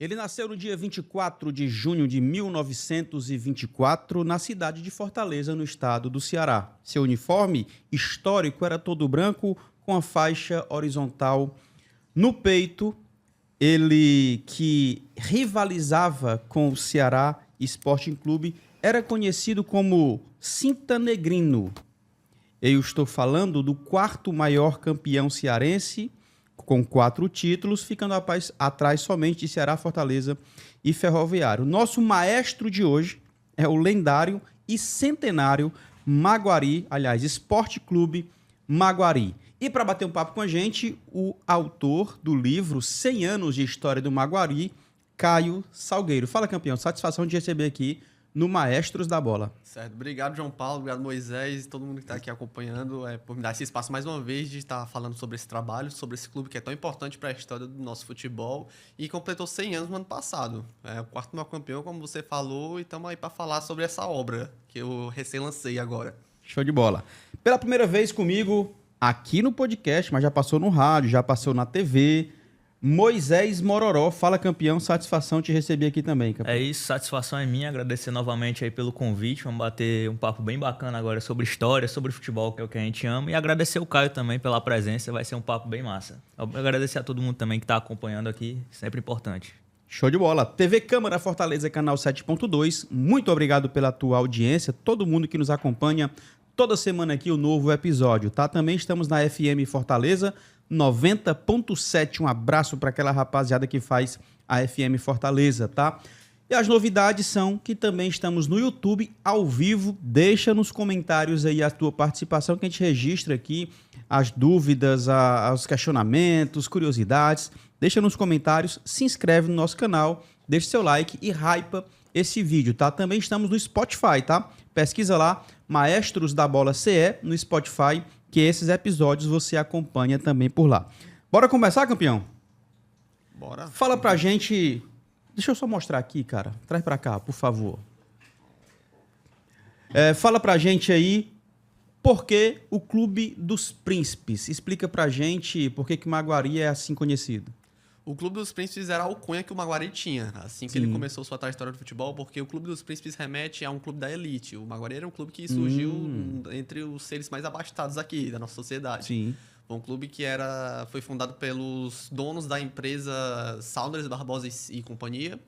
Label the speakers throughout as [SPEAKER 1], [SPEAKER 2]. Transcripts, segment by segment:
[SPEAKER 1] Ele nasceu no dia 24 de junho de 1924, na cidade de Fortaleza, no estado do Ceará. Seu uniforme histórico era todo branco, com a faixa horizontal no peito. Ele, que rivalizava com o Ceará Sporting Clube, era conhecido como Cinta Negrino. Eu estou falando do quarto maior campeão cearense, com 4 títulos, ficando atrás somente de Ceará, Fortaleza e Ferroviário. Nosso maestro de hoje é o lendário e centenário Maguari, aliás, Esporte Clube Maguari. E para bater um papo com a gente, o autor do livro 100 anos de história do Maguari, Caio Salgueiro. Fala, campeão, satisfação de receber aqui no Maestros da Bola.
[SPEAKER 2] Certo, obrigado, João Paulo, obrigado, Moisés e todo mundo que está aqui acompanhando, por me dar esse espaço mais uma vez de estar falando sobre esse trabalho, sobre esse clube que é tão importante para a história do nosso futebol e completou 100 anos no ano passado. É o quarto maior campeão, como você falou, e estamos aí para falar sobre essa obra que eu recém-lancei agora.
[SPEAKER 1] Show de bola. Pela primeira vez comigo aqui no podcast, mas já passou no rádio, já passou na TV, Moisés Mororó. Fala, campeão, satisfação te receber aqui também, campeão.
[SPEAKER 3] É isso, satisfação é minha, agradecer novamente aí pelo convite, vamos bater um papo bem bacana agora sobre história, sobre futebol, que é o que a gente ama, e agradecer o Caio também pela presença, vai ser um papo bem massa. Agradecer a todo mundo também que está acompanhando aqui, sempre importante.
[SPEAKER 1] Show de bola. TV Câmara Fortaleza, canal 7.2, muito obrigado pela tua audiência, todo mundo que nos acompanha toda semana aqui o novo episódio, tá? Também estamos na FM Fortaleza 90.7, um abraço para aquela rapaziada que faz a FM Fortaleza, tá? E as novidades são que também estamos no YouTube ao vivo. Deixa nos comentários aí a tua participação, que a gente registra aqui as dúvidas, os questionamentos, curiosidades. Deixa nos comentários, se inscreve no nosso canal, deixa seu like e hypa esse vídeo, tá? Também estamos no Spotify, tá? Pesquisa lá, Maestros da Bola CE no Spotify, que esses episódios você acompanha também por lá. Bora começar, campeão?
[SPEAKER 2] Bora.
[SPEAKER 1] Fala pra gente... Deixa eu só mostrar aqui, cara. Traz pra cá, por favor. Fala pra gente aí por que o Clube dos Príncipes. Explica pra gente por que o Maguari é assim conhecido.
[SPEAKER 2] O Clube dos Príncipes era a alcunha que o Maguari tinha, assim que ele começou sua trajetória do futebol, porque o Clube dos Príncipes remete a um clube da elite. O Maguari era um clube que surgiu entre os seres mais abastados aqui da nossa sociedade.
[SPEAKER 1] Sim.
[SPEAKER 2] Foi um clube que foi fundado pelos donos da empresa Saunders, Barbosa e Companhia.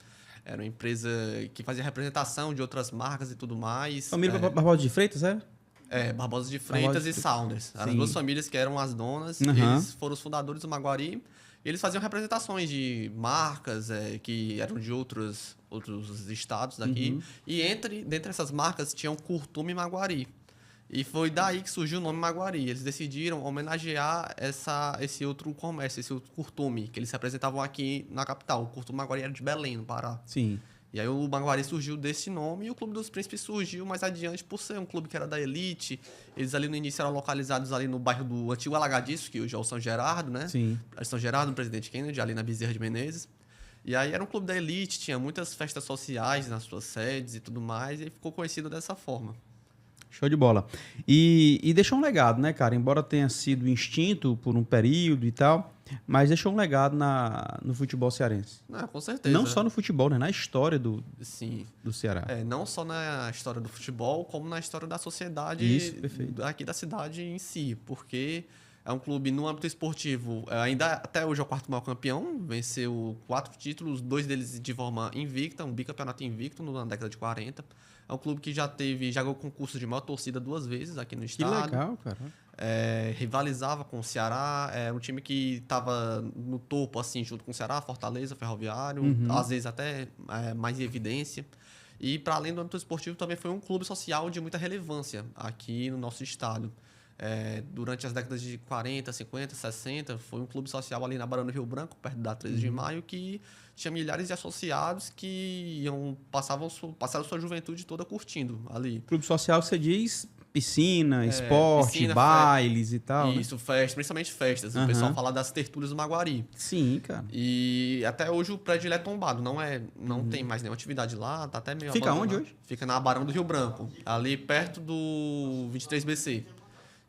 [SPEAKER 2] Era uma empresa que fazia representação de outras marcas e tudo mais.
[SPEAKER 1] Família Barbosa de Freitas, é?
[SPEAKER 2] Barbosa de Freitas e Saunders. As duas famílias que eram as donas, eles foram os fundadores do Maguari. Eles faziam representações de marcas que eram de outros estados daqui. E dentre essas marcas tinha o Curtume Maguari. E foi daí que surgiu o nome Maguari. Eles decidiram homenagear esse outro comércio, esse outro Curtume, que eles se apresentavam aqui na capital. O Curtume Maguari era de Belém, no Pará.
[SPEAKER 1] Sim.
[SPEAKER 2] E aí o Maguari surgiu desse nome e o Clube dos Príncipes surgiu mais adiante por ser um clube que era da elite. Eles ali no início eram localizados ali no bairro do antigo Alagadiço, que hoje é o São Gerardo, né?
[SPEAKER 1] Sim.
[SPEAKER 2] São Gerardo, no Presidente Kennedy, ali na Bezerra de Menezes. E aí era um clube da elite, tinha muitas festas sociais nas suas sedes e tudo mais, e ficou conhecido dessa forma.
[SPEAKER 1] Show de bola. E deixou um legado, né, cara? Embora tenha sido extinto por um período e tal, mas deixou um legado no futebol cearense.
[SPEAKER 2] Com certeza.
[SPEAKER 1] Não só no futebol, né? Na história do Ceará.
[SPEAKER 2] Não só na história do futebol, como na história da sociedade.
[SPEAKER 1] Isso, perfeito.
[SPEAKER 2] Aqui da cidade em si, porque é um clube no âmbito esportivo, ainda até hoje é o quarto maior campeão, venceu 4 títulos, 2 deles de forma invicta, um bicampeonato invicto na década de 40. É um clube que já ganhou concurso de maior torcida 2 vezes aqui no estado.
[SPEAKER 1] Que legal, cara.
[SPEAKER 2] Rivalizava com o Ceará, era um time que estava no topo, assim, junto com o Ceará, Fortaleza, Ferroviário, às vezes até mais em evidência. E, para além do âmbito esportivo, também foi um clube social de muita relevância aqui no nosso estado. Durante as décadas de 40, 50, 60, foi um clube social ali na Barão do Rio Branco, perto da 13 de Maio, que tinha milhares de associados que passaram sua juventude toda curtindo ali.
[SPEAKER 1] Clube social, você diz piscina, esporte, bailes e tal.
[SPEAKER 2] Isso, festas, principalmente festas. O pessoal fala das tertúlias do Maguari.
[SPEAKER 1] Sim, cara.
[SPEAKER 2] E até hoje o prédio ele é tombado, não tem mais nenhuma atividade lá, tá até meio
[SPEAKER 1] Fica
[SPEAKER 2] abandonado.
[SPEAKER 1] onde hoje?
[SPEAKER 2] Fica na Barão do Rio Branco, ali perto do 23BC.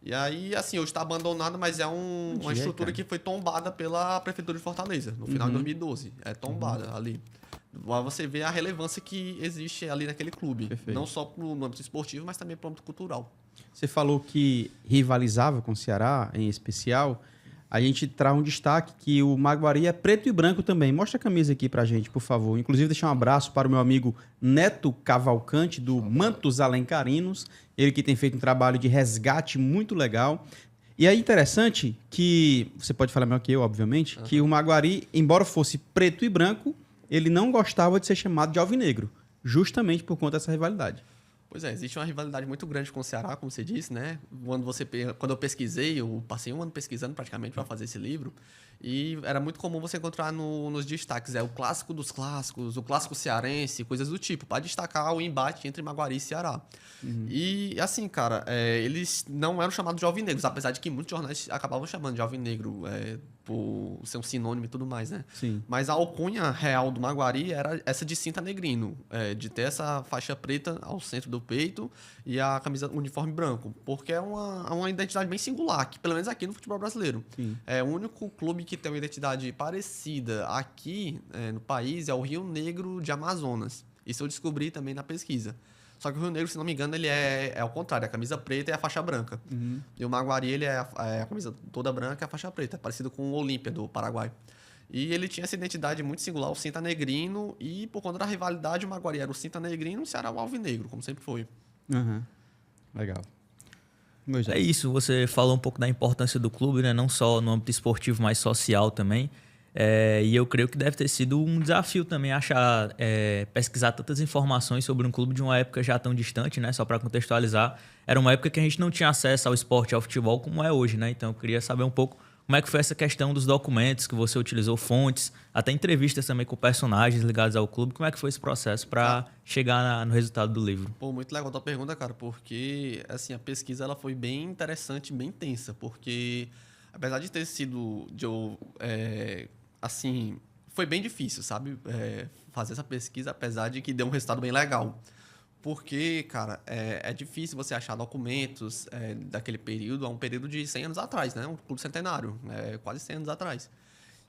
[SPEAKER 2] E aí, assim, hoje está abandonado, mas é uma estrutura que foi tombada pela Prefeitura de Fortaleza, no final de 2012. É tombada ali. Lá você vê a relevância que existe ali naquele clube.
[SPEAKER 1] Perfeito.
[SPEAKER 2] Não só no âmbito esportivo, mas também no âmbito cultural.
[SPEAKER 1] Você falou que rivalizava com o Ceará, em especial. A gente traz um destaque que o Maguari é preto e branco também. Mostra a camisa aqui pra gente, por favor. Inclusive, deixar um abraço para o meu amigo Neto Cavalcante, do Mantos Alencarinos. Ele que tem feito um trabalho de resgate muito legal. E é interessante que, você pode falar melhor que eu, obviamente, que o Maguari, embora fosse preto e branco, ele não gostava de ser chamado de alvinegro, justamente por conta dessa rivalidade.
[SPEAKER 2] Pois é, existe uma rivalidade muito grande com o Ceará, como você disse, né? Quando eu pesquisei, eu passei um ano pesquisando praticamente para fazer esse livro, e era muito comum você encontrar nos destaques, o clássico dos clássicos, o clássico cearense, coisas do tipo, para destacar o embate entre Maguari e Ceará. E, assim, cara, eles não eram chamados de alvinegros, apesar de que muitos jornais acabavam chamando de alvinegro, por ser um sinônimo e tudo mais, né?
[SPEAKER 1] Sim.
[SPEAKER 2] Mas a alcunha real do Maguari era essa de cinta negrino, de ter essa faixa preta ao centro do peito e a camisa uniforme branco, porque é uma identidade bem singular, que pelo menos aqui no futebol brasileiro.
[SPEAKER 1] Sim.
[SPEAKER 2] É o único clube que tem uma identidade parecida aqui no país é o Rio Negro de Amazonas. Isso eu descobri também na pesquisa. Só que o Rio Negro, se não me engano, ele é ao contrário, a camisa preta e a faixa branca. E o Maguari, ele é a camisa toda branca e a faixa preta, parecido com o Olímpia do Paraguai. E ele tinha essa identidade muito singular, o cinta negrino, e por conta da rivalidade, o Maguari era o cinta negrino e o Ceará o alvinegro, como sempre foi.
[SPEAKER 1] Legal.
[SPEAKER 3] É isso, você falou um pouco da importância do clube, né? Não só no âmbito esportivo, mas social também. E eu creio que deve ter sido um desafio também pesquisar tantas informações sobre um clube de uma época já tão distante, né? Só para contextualizar, era uma época que a gente não tinha acesso ao esporte e ao futebol como é hoje, né? Então eu queria saber um pouco como é que foi essa questão dos documentos que você utilizou, fontes, até entrevistas também com personagens ligados ao clube. Como é que foi esse processo para chegar no resultado do livro?
[SPEAKER 2] Pô, muito legal a tua pergunta, cara, porque assim, a pesquisa ela foi bem interessante, bem tensa, porque apesar de ter sido assim, foi bem difícil, sabe? Fazer essa pesquisa, apesar de que deu um resultado bem legal. Porque, cara, é difícil você achar documentos daquele período, é um período de 100 anos atrás, né? Um clube centenário, quase 100 anos atrás.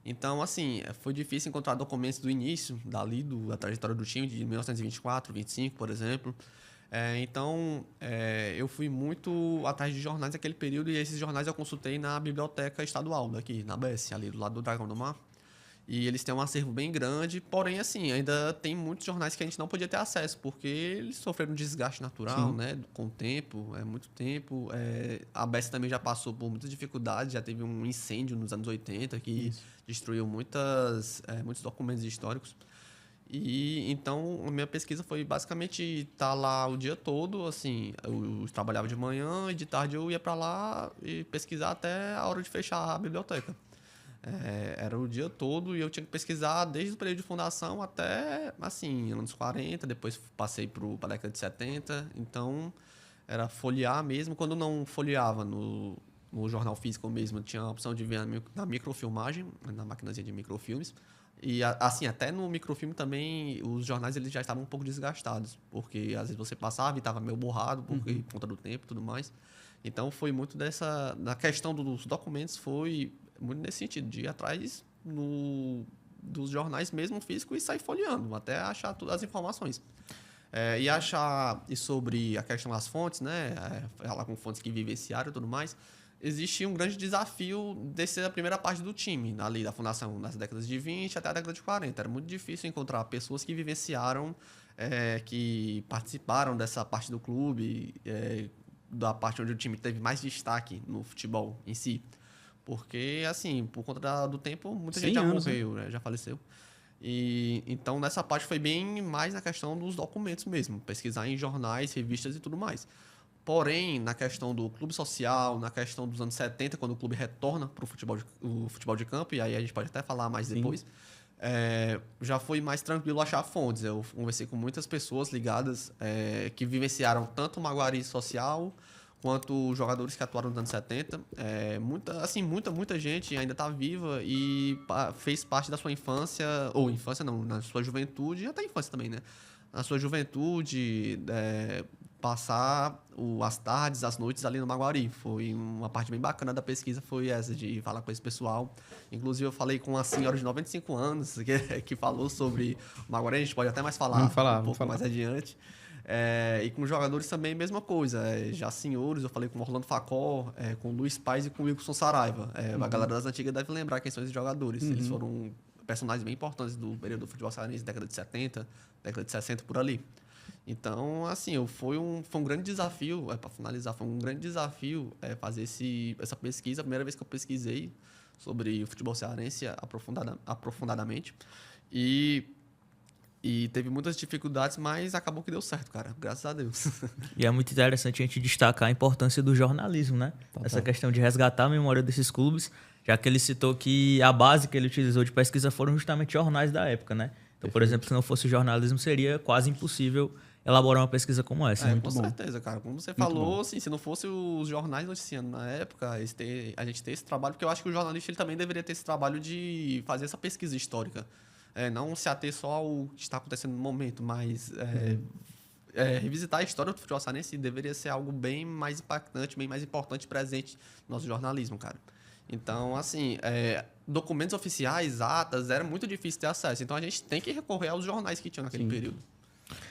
[SPEAKER 2] Então, assim, foi difícil encontrar documentos do início, da trajetória do time, de 1924, 25, por exemplo. Então, eu fui muito atrás de jornais daquele período, e esses jornais eu consultei na biblioteca estadual daqui, na BS, ali do lado do Dragão do Mar. E eles têm um acervo bem grande, porém, assim, ainda tem muitos jornais que a gente não podia ter acesso, porque eles sofreram um desgaste natural, né? Com o tempo, muito tempo. A BES também já passou por muitas dificuldades, já teve um incêndio nos anos 80 que destruiu muitos documentos históricos. E então a minha pesquisa foi basicamente estar lá o dia todo, assim, eu trabalhava de manhã e de tarde eu ia para lá e pesquisar até a hora de fechar a biblioteca. Era o dia todo e eu tinha que pesquisar desde o período de fundação até, assim, anos 40, depois passei para a década de 70, então era folhear mesmo. Quando não folheava no jornal físico mesmo, tinha a opção de ver na microfilmagem, na maquinazinha de microfilmes. E, assim, até no microfilme também, os jornais eles já estavam um pouco desgastados, porque às vezes você passava e estava meio borrado por conta do tempo e tudo mais. Então, foi muito na questão dos documentos, foi muito nesse sentido, de ir atrás dos jornais mesmo físico e sair folheando, até achar todas as informações. E sobre a questão das fontes, né? Falar com fontes que vivenciaram e tudo mais, existia um grande desafio desde a primeira parte do time, ali da fundação, nas décadas de 20 até a década de 40. Era muito difícil encontrar pessoas que vivenciaram, que participaram dessa parte do clube, da parte onde o time teve mais destaque no futebol em si. Porque, assim, por conta do tempo, muita gente já morreu, né? Já faleceu. E então, nessa parte foi bem mais na questão dos documentos mesmo, pesquisar em jornais, revistas e tudo mais. Porém, na questão do clube social, na questão dos anos 70, quando o clube retorna para o futebol de campo, e aí a gente pode até falar mais depois, já foi mais tranquilo achar fontes. Eu conversei com muitas pessoas ligadas que vivenciaram tanto o Maguari social quanto jogadores que atuaram nos anos 70. Muita gente ainda está viva e fez parte da sua infância, ou infância não, na sua juventude e até infância também, né? na sua juventude, passar as tardes, as noites ali no Maguari. Foi uma parte bem bacana da pesquisa, foi essa, de falar com esse pessoal. Inclusive, eu falei com uma senhora de 95 anos que falou sobre o Maguari, a gente pode até mais falar um pouco mais adiante. E com jogadores também, mesma coisa. Já senhores, eu falei com o Orlando Facó, com o Luiz Paes e com o Wilson Saraiva. A galera das antigas deve lembrar quem são esses jogadores. Eles foram personagens bem importantes do período do futebol cearense, década de 70, década de 60, por ali. Então, assim, foi um grande desafio, para finalizar, foi um grande desafio fazer essa pesquisa. A primeira vez que eu pesquisei sobre o futebol cearense aprofundadamente. E teve muitas dificuldades, mas acabou que deu certo, cara. Graças a Deus.
[SPEAKER 3] E é muito interessante a gente destacar a importância do jornalismo, né? Essa questão de resgatar a memória desses clubes, já que ele citou que a base que ele utilizou de pesquisa foram justamente jornais da época, né? Então, por exemplo, se não fosse o jornalismo, seria quase impossível elaborar uma pesquisa como essa.
[SPEAKER 2] Com certeza, cara. Como você falou, assim, se não fosse os jornais noticiando na época, a gente ter esse trabalho, porque eu acho que o jornalista ele também deveria ter esse trabalho de fazer essa pesquisa histórica. Não se ater só ao que está acontecendo no momento, mas revisitar a história do futebol cearense deveria ser algo bem mais impactante, bem mais importante presente no nosso jornalismo, cara. Então, assim, documentos oficiais, atas, era muito difícil ter acesso. Então, a gente tem que recorrer aos jornais que tinham naquele período.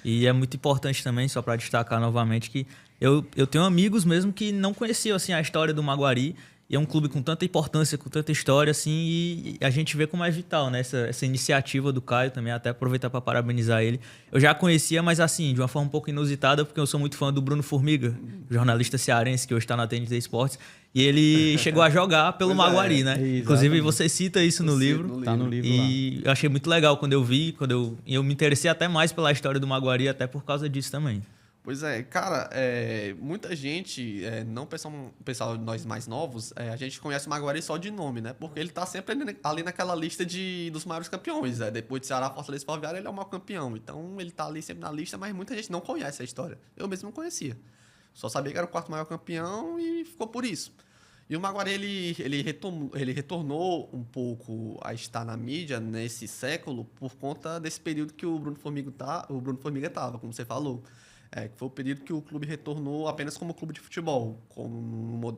[SPEAKER 3] E é muito importante também, só para destacar novamente, que eu tenho amigos mesmo que não conheciam assim, a história do Maguari. E é um clube com tanta importância, com tanta história, assim, e a gente vê como é vital, né? Essa iniciativa do Caio também, até aproveitar para parabenizar ele. Eu já conhecia, mas assim, de uma forma um pouco inusitada, porque eu sou muito fã do Bruno Formiga, jornalista cearense, que hoje está na TNT Esportes, e ele chegou a jogar pelo Maguari, né? Exatamente. Inclusive, você cita isso no livro.
[SPEAKER 1] Tá no livro
[SPEAKER 3] e eu achei muito legal quando eu vi, eu me interessei até mais pela história do Maguari, até por causa disso também.
[SPEAKER 2] Pois cara, muita gente, não pessoal nós mais novos, a gente conhece o Maguari só de nome, né? Porque ele tá sempre ali naquela lista dos maiores campeões. Depois de Ceará, Fortaleza e Ferroviária, ele é o maior campeão. Então, ele tá ali sempre na lista, mas muita gente não conhece a história. Eu mesmo não conhecia. Só sabia que era o quarto maior campeão e ficou por isso. E o Maguari, ele retornou um pouco a estar na mídia nesse século por conta desse período que o Bruno Formiga estava, como você falou. Que foi o período que o clube retornou apenas como clube de futebol,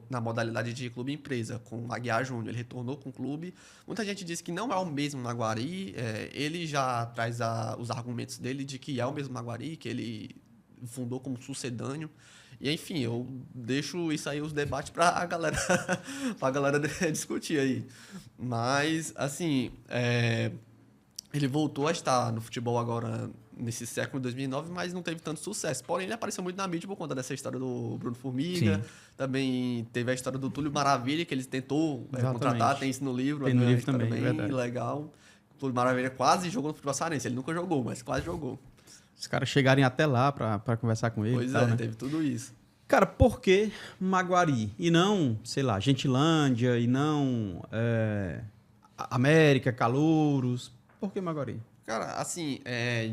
[SPEAKER 2] na modalidade de clube-empresa, com o Aguiar Júnior. Ele retornou com o clube. Muita gente diz que não é o mesmo Maguari. Ele já traz os argumentos dele de que é o mesmo Maguari, que ele fundou como sucedâneo. E, enfim, eu deixo isso aí, os debates, para a galera discutir aí. Mas, assim, ele voltou a estar no futebol agora nesse século de 2009, mas não teve tanto sucesso. Porém, ele apareceu muito na mídia por conta dessa história do Bruno Formiga. Sim. Também teve a história do Túlio Maravilha, que ele tentou contratar, tem isso no livro.
[SPEAKER 1] Tem no livro também,
[SPEAKER 2] bem legal. O Túlio Maravilha quase jogou no futebol cearense. Ele nunca jogou, mas quase jogou.
[SPEAKER 1] Os caras chegarem até lá para conversar com ele.
[SPEAKER 2] Pois
[SPEAKER 1] tal, né?
[SPEAKER 2] Teve tudo isso.
[SPEAKER 1] Cara, por que Maguari? E não, sei lá, Gentilândia, e não América, Calouros. Por que Maguari?
[SPEAKER 2] Cara, assim,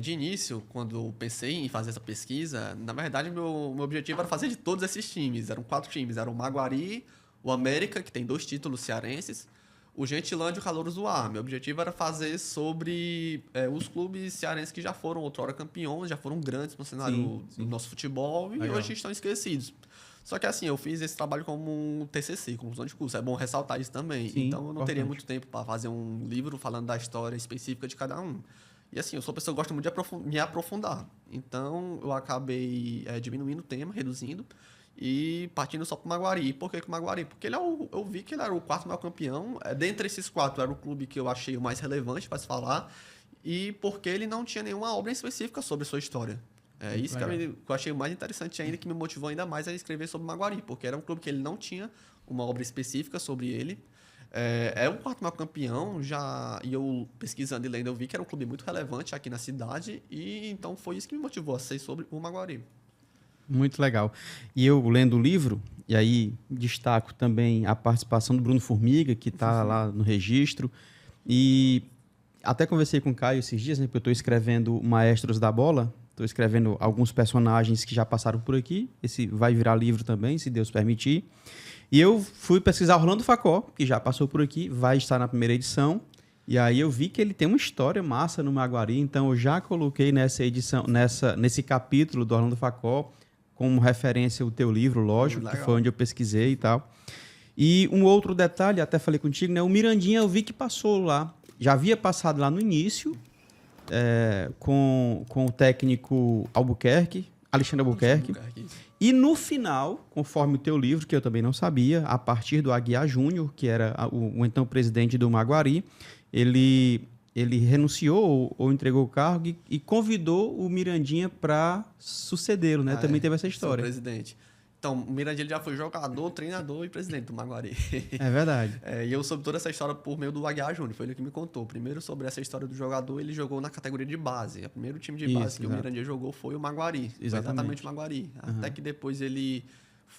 [SPEAKER 2] de início, quando eu pensei em fazer essa pesquisa, na verdade, meu objetivo era fazer de todos esses times. Eram 4 times. Era o Maguari, o América, que tem 2 títulos cearenses, o Gentilândia e o Calouros do Ar. Meu objetivo era fazer sobre os clubes cearenses que já foram outrora campeões, já foram grandes no cenário do nosso futebol e hoje estão esquecidos. Só que assim, eu fiz esse trabalho como um TCC, conclusão de curso. É bom ressaltar isso também.
[SPEAKER 1] Sim,
[SPEAKER 2] então, eu não teria muito tempo para fazer um livro falando da história específica de cada um. E assim, eu sou uma pessoa que gosta muito de me aprofundar. Então, eu acabei diminuindo o tema, reduzindo, e partindo só para o Maguari. Por que o Maguari? Porque eu vi que ele era o 4º maior campeão. Dentre esses 4, era o clube que eu achei o mais relevante para se falar. E porque ele não tinha nenhuma obra específica sobre sua história. Isso que eu achei mais interessante ainda, que me motivou ainda mais a escrever sobre o Maguari, porque era um clube que ele não tinha uma obra específica sobre ele. É o 4º maior campeão, e eu pesquisando e lendo, eu vi que era um clube muito relevante aqui na cidade, e então foi isso que me motivou a ser sobre o Maguari.
[SPEAKER 1] Muito legal. E eu lendo o livro, e aí destaco também a participação do Bruno Formiga, que está lá no registro, e até conversei com o Caio esses dias, né, porque eu estou escrevendo Maestros da Bola. Estou escrevendo alguns personagens que já passaram por aqui. Esse vai virar livro também, se Deus permitir. E eu fui pesquisar Orlando Facó, que já passou por aqui, vai estar na primeira edição. E aí eu vi que ele tem uma história massa no Maguari, então eu já coloquei nessa edição, nesse capítulo do Orlando Facó, como referência o teu livro, lógico, que foi onde eu pesquisei e tal. E um outro detalhe, até falei contigo, né? O Mirandinha eu vi que passou lá. Já havia passado lá no início, com o técnico Alexandre Albuquerque. E no final, conforme o teu livro, que eu também não sabia, a partir do Aguiar Júnior, que era o então presidente do Maguari, ele renunciou ou entregou o cargo e convidou o Mirandinha para sucedê-lo, né? Também teve essa história.
[SPEAKER 2] Presidente. Então, o Mirandinha ele já foi jogador, treinador e presidente do Maguari.
[SPEAKER 1] É verdade.
[SPEAKER 2] E eu soube toda essa história por meio do Aguiar Júnior, foi ele que me contou. Primeiro, sobre essa história do jogador, ele jogou na categoria de base. O primeiro time de base que o Mirandinha jogou foi o Maguari. Exatamente o Maguari. Até que depois ele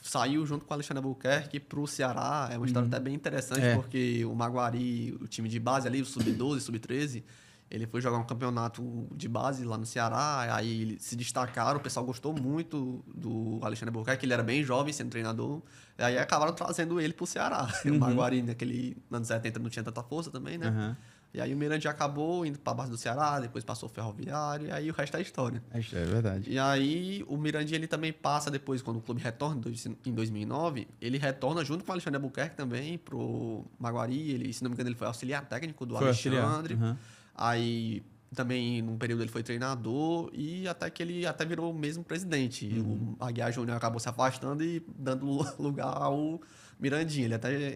[SPEAKER 2] saiu junto com o Alexandre Albuquerque para o Ceará. É uma história até bem interessante, porque o Maguari, o time de base ali, o Sub-12, Sub-13... Ele foi jogar um campeonato de base lá no Ceará, aí eles se destacaram, o pessoal gostou muito do Alexandre Albuquerque, que ele era bem jovem sendo treinador, e aí acabaram trazendo ele pro Ceará. O Maguari, naquele anos 70, não tinha tanta força também, né? E aí o Mirandinha acabou indo pra base do Ceará, depois passou o Ferroviário, e aí o resto é história.
[SPEAKER 1] É verdade.
[SPEAKER 2] E aí o Mirandinha ele também passa depois, quando o clube retorna em 2009, ele retorna junto com o Alexandre Albuquerque também pro Maguari, ele, se não me engano, ele foi auxiliar técnico do Alexandre. Aí, também, num período, ele foi treinador e até que ele até virou mesmo presidente. O Aguiar Júnior acabou se afastando e dando lugar ao Mirandinha.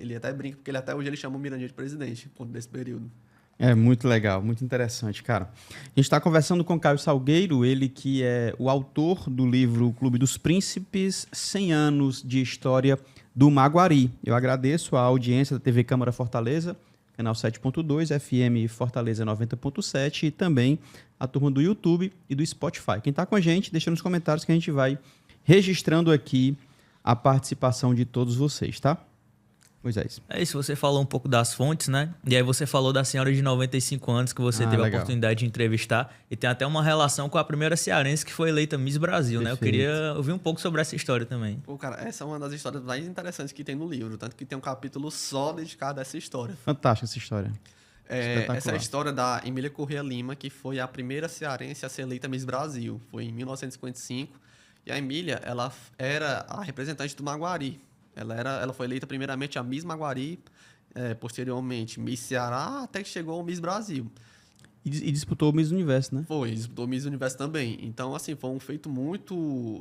[SPEAKER 2] Ele até brinca, porque até hoje ele chama o Mirandinha de presidente, por conta desse período.
[SPEAKER 1] É muito legal, muito interessante, cara. A gente está conversando com o Caio Salgueiro, ele que é o autor do livro Clube dos Príncipes, 100 anos de história do Maguari. Eu agradeço a audiência da TV Câmara Fortaleza, canal 7.2, FM Fortaleza 90.7 e também a turma do YouTube e do Spotify. Quem está com a gente, deixa nos comentários que a gente vai registrando aqui a participação de todos vocês, tá? Moisés.
[SPEAKER 3] É isso, você falou um pouco das fontes, né? E aí você falou da senhora de 95 anos que você teve a oportunidade de entrevistar. E tem até uma relação com a primeira cearense que foi eleita Miss Brasil, né? Eu queria ouvir um pouco sobre essa história também.
[SPEAKER 2] Pô, cara, essa é uma das histórias mais interessantes que tem no livro. Tanto que tem um capítulo só dedicado a essa história.
[SPEAKER 1] Fantástica essa história.
[SPEAKER 2] Essa é a história da Emília Corrêa Lima, que foi a primeira cearense a ser eleita Miss Brasil. Foi em 1955. E a Emília, ela era a representante do Maguari. Ela foi eleita primeiramente a Miss Maguari, posteriormente Miss Ceará, até que chegou ao Miss Brasil.
[SPEAKER 1] E disputou o Miss Universo, né?
[SPEAKER 2] Disputou o Miss Universo também. Então, assim, foi um feito muito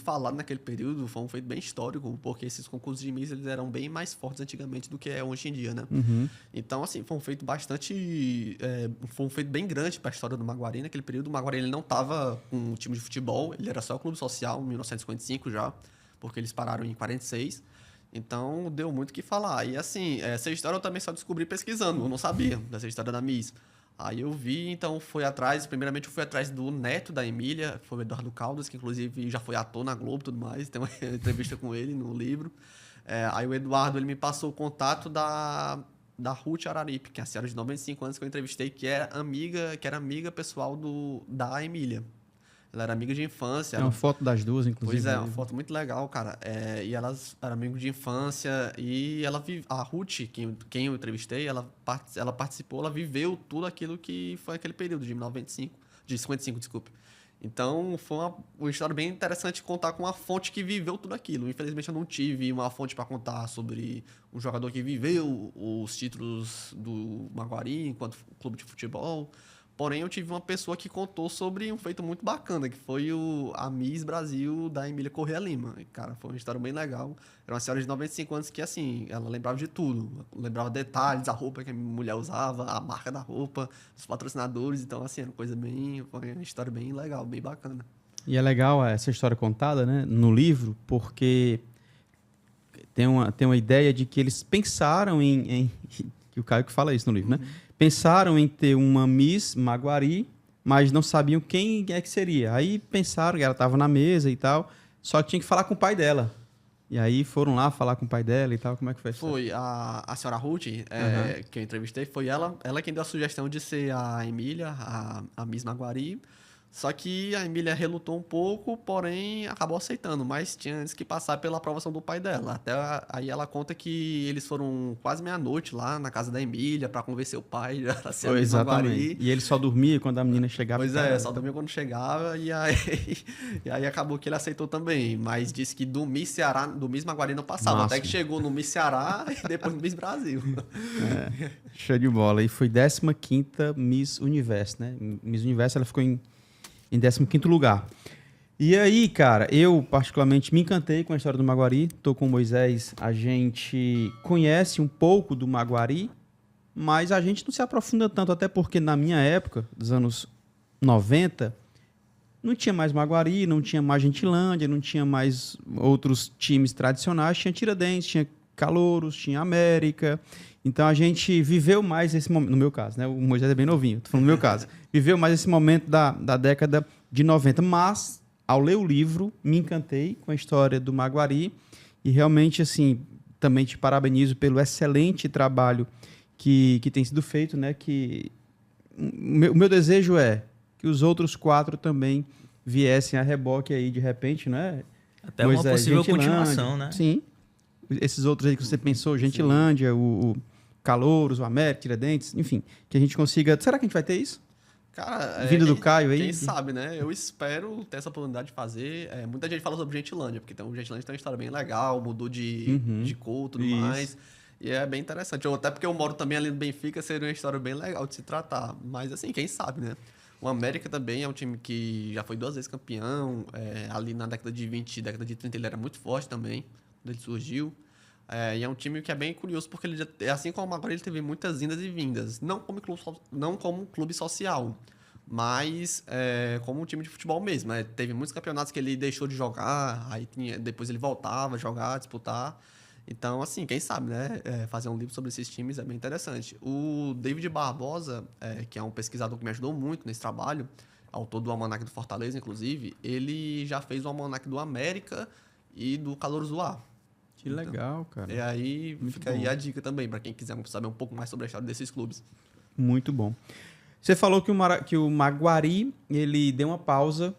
[SPEAKER 2] falado naquele período, foi um feito bem histórico, porque esses concursos de Miss eles eram bem mais fortes antigamente do que é hoje em dia, né? Então, assim, foi um feito foi um feito bem grande para a história do Maguari. Naquele período, o Maguari ele não estava com um time de futebol, ele era só o clube social, em 1955 já, porque eles pararam em 46. Então, deu muito o que falar. E, assim, essa história eu também só descobri pesquisando, eu não sabia dessa história da Miss. Aí eu vi, então primeiramente eu fui atrás do neto da Emília, foi o Eduardo Caldas, que inclusive já foi ator na Globo e tudo mais, tem uma entrevista com ele no livro. Aí o Eduardo, ele me passou o contato da Ruth Araripe, que é a senhora de 95 anos que eu entrevistei, que era amiga pessoal da Emília. Ela era amiga de infância.
[SPEAKER 1] É uma foto das duas, inclusive.
[SPEAKER 2] Pois é, uma foto muito legal, cara. E elas eram amigos de infância. E a Ruth, quem eu entrevistei, ela participou, ela viveu tudo aquilo que foi aquele período de 55, desculpe. Então, foi uma história bem interessante contar com uma fonte que viveu tudo aquilo. Infelizmente, eu não tive uma fonte para contar sobre um jogador que viveu os títulos do Maguari enquanto clube de futebol. Porém, eu tive uma pessoa que contou sobre um feito muito bacana, que foi a Miss Brasil da Emília Corrêa Lima. E, cara, foi uma história bem legal. Era uma senhora de 95 anos que, assim, ela lembrava de tudo. Lembrava detalhes, a roupa que a mulher usava, a marca da roupa, os patrocinadores. Então, assim, era foi uma história bem legal, bem bacana.
[SPEAKER 1] E é legal essa história contada, né, no livro, porque tem uma ideia de que eles pensaram que o Caio que fala isso no livro, né? Pensaram em ter uma Miss Maguari, mas não sabiam quem é que seria. Aí pensaram que ela estava na mesa e tal, só que tinha que falar com o pai dela. E aí foram lá falar com o pai dela e tal. Como é que foi isso?
[SPEAKER 2] Foi a senhora Ruth, que eu entrevistei, foi ela quem deu a sugestão de ser a Emília, a Miss Maguari. Só que a Emília relutou um pouco, porém acabou aceitando, mas tinha antes que passar pela aprovação do pai dela. Aí ela conta que eles foram quase meia-noite lá na casa da Emília para convencer o pai a ser a Miss Maguari.
[SPEAKER 1] E ele só dormia quando a menina chegava.
[SPEAKER 2] Pois é, só dormia quando chegava e aí acabou que ele aceitou também. Mas disse que do Miss Ceará, do Miss Maguari não passava.
[SPEAKER 1] Máximo.
[SPEAKER 2] Até que chegou no Miss Ceará e depois no Miss Brasil.
[SPEAKER 1] Show de bola. E foi 15ª Miss Universo, né? Miss Universo, ela ficou em 15º lugar. E aí, cara, eu particularmente me encantei com a história do Maguari. Tô com o Moisés, a gente conhece um pouco do Maguari, mas a gente não se aprofunda tanto, até porque na minha época, dos anos 90, não tinha mais Maguari, não tinha mais Gentilândia, não tinha mais outros times tradicionais, tinha Tiradentes, tinha Calouros, tinha América. Então a gente viveu mais esse momento, no meu caso, né? O Moisés é bem novinho, tô falando no meu caso. Viveu mais esse momento da década de 90, mas ao ler o livro me encantei com a história do Maguari e realmente, assim, também te parabenizo pelo excelente trabalho que tem sido feito, né? Que o meu desejo é que os outros 4 também viessem a reboque aí de repente, né?
[SPEAKER 3] Até uma possível continuação, né?
[SPEAKER 1] Sim. Esses outros aí que você pensou, Gentilândia, o Calouros, o América, Tiradentes, enfim, que a gente consiga... Será que a gente vai ter isso?
[SPEAKER 2] Cara,
[SPEAKER 1] Vindo do Caio aí?
[SPEAKER 2] Quem sabe, né? Eu espero ter essa oportunidade de fazer. Muita gente fala sobre Gentilândia, porque o Gentilândia tem uma história bem legal, mudou de cor e tudo mais. E é bem interessante. Até porque eu moro também ali no Benfica, seria uma história bem legal de se tratar. Mas assim, quem sabe, né? O América também é um time que já foi 2 vezes campeão. Ali na década de 20, década de 30 ele era muito forte também, quando ele surgiu. E é um time que é bem curioso, porque ele assim como agora ele teve muitas indas e vindas. Não como clube social, mas como um time de futebol mesmo. Teve muitos campeonatos que ele deixou de jogar, depois ele voltava a jogar, disputar. Então, assim, quem sabe, né? Fazer um livro sobre esses times é bem interessante. O David Barbosa, que é um pesquisador que me ajudou muito nesse trabalho, autor do Almanac do Fortaleza, inclusive, ele já fez o Almanac do América e do Calouros do Ar.
[SPEAKER 1] Que legal, cara.
[SPEAKER 2] E aí fica aí a dica também, para quem quiser saber um pouco mais sobre a história desses clubes.
[SPEAKER 1] Muito bom. Você falou que o Maguari, ele deu uma pausa,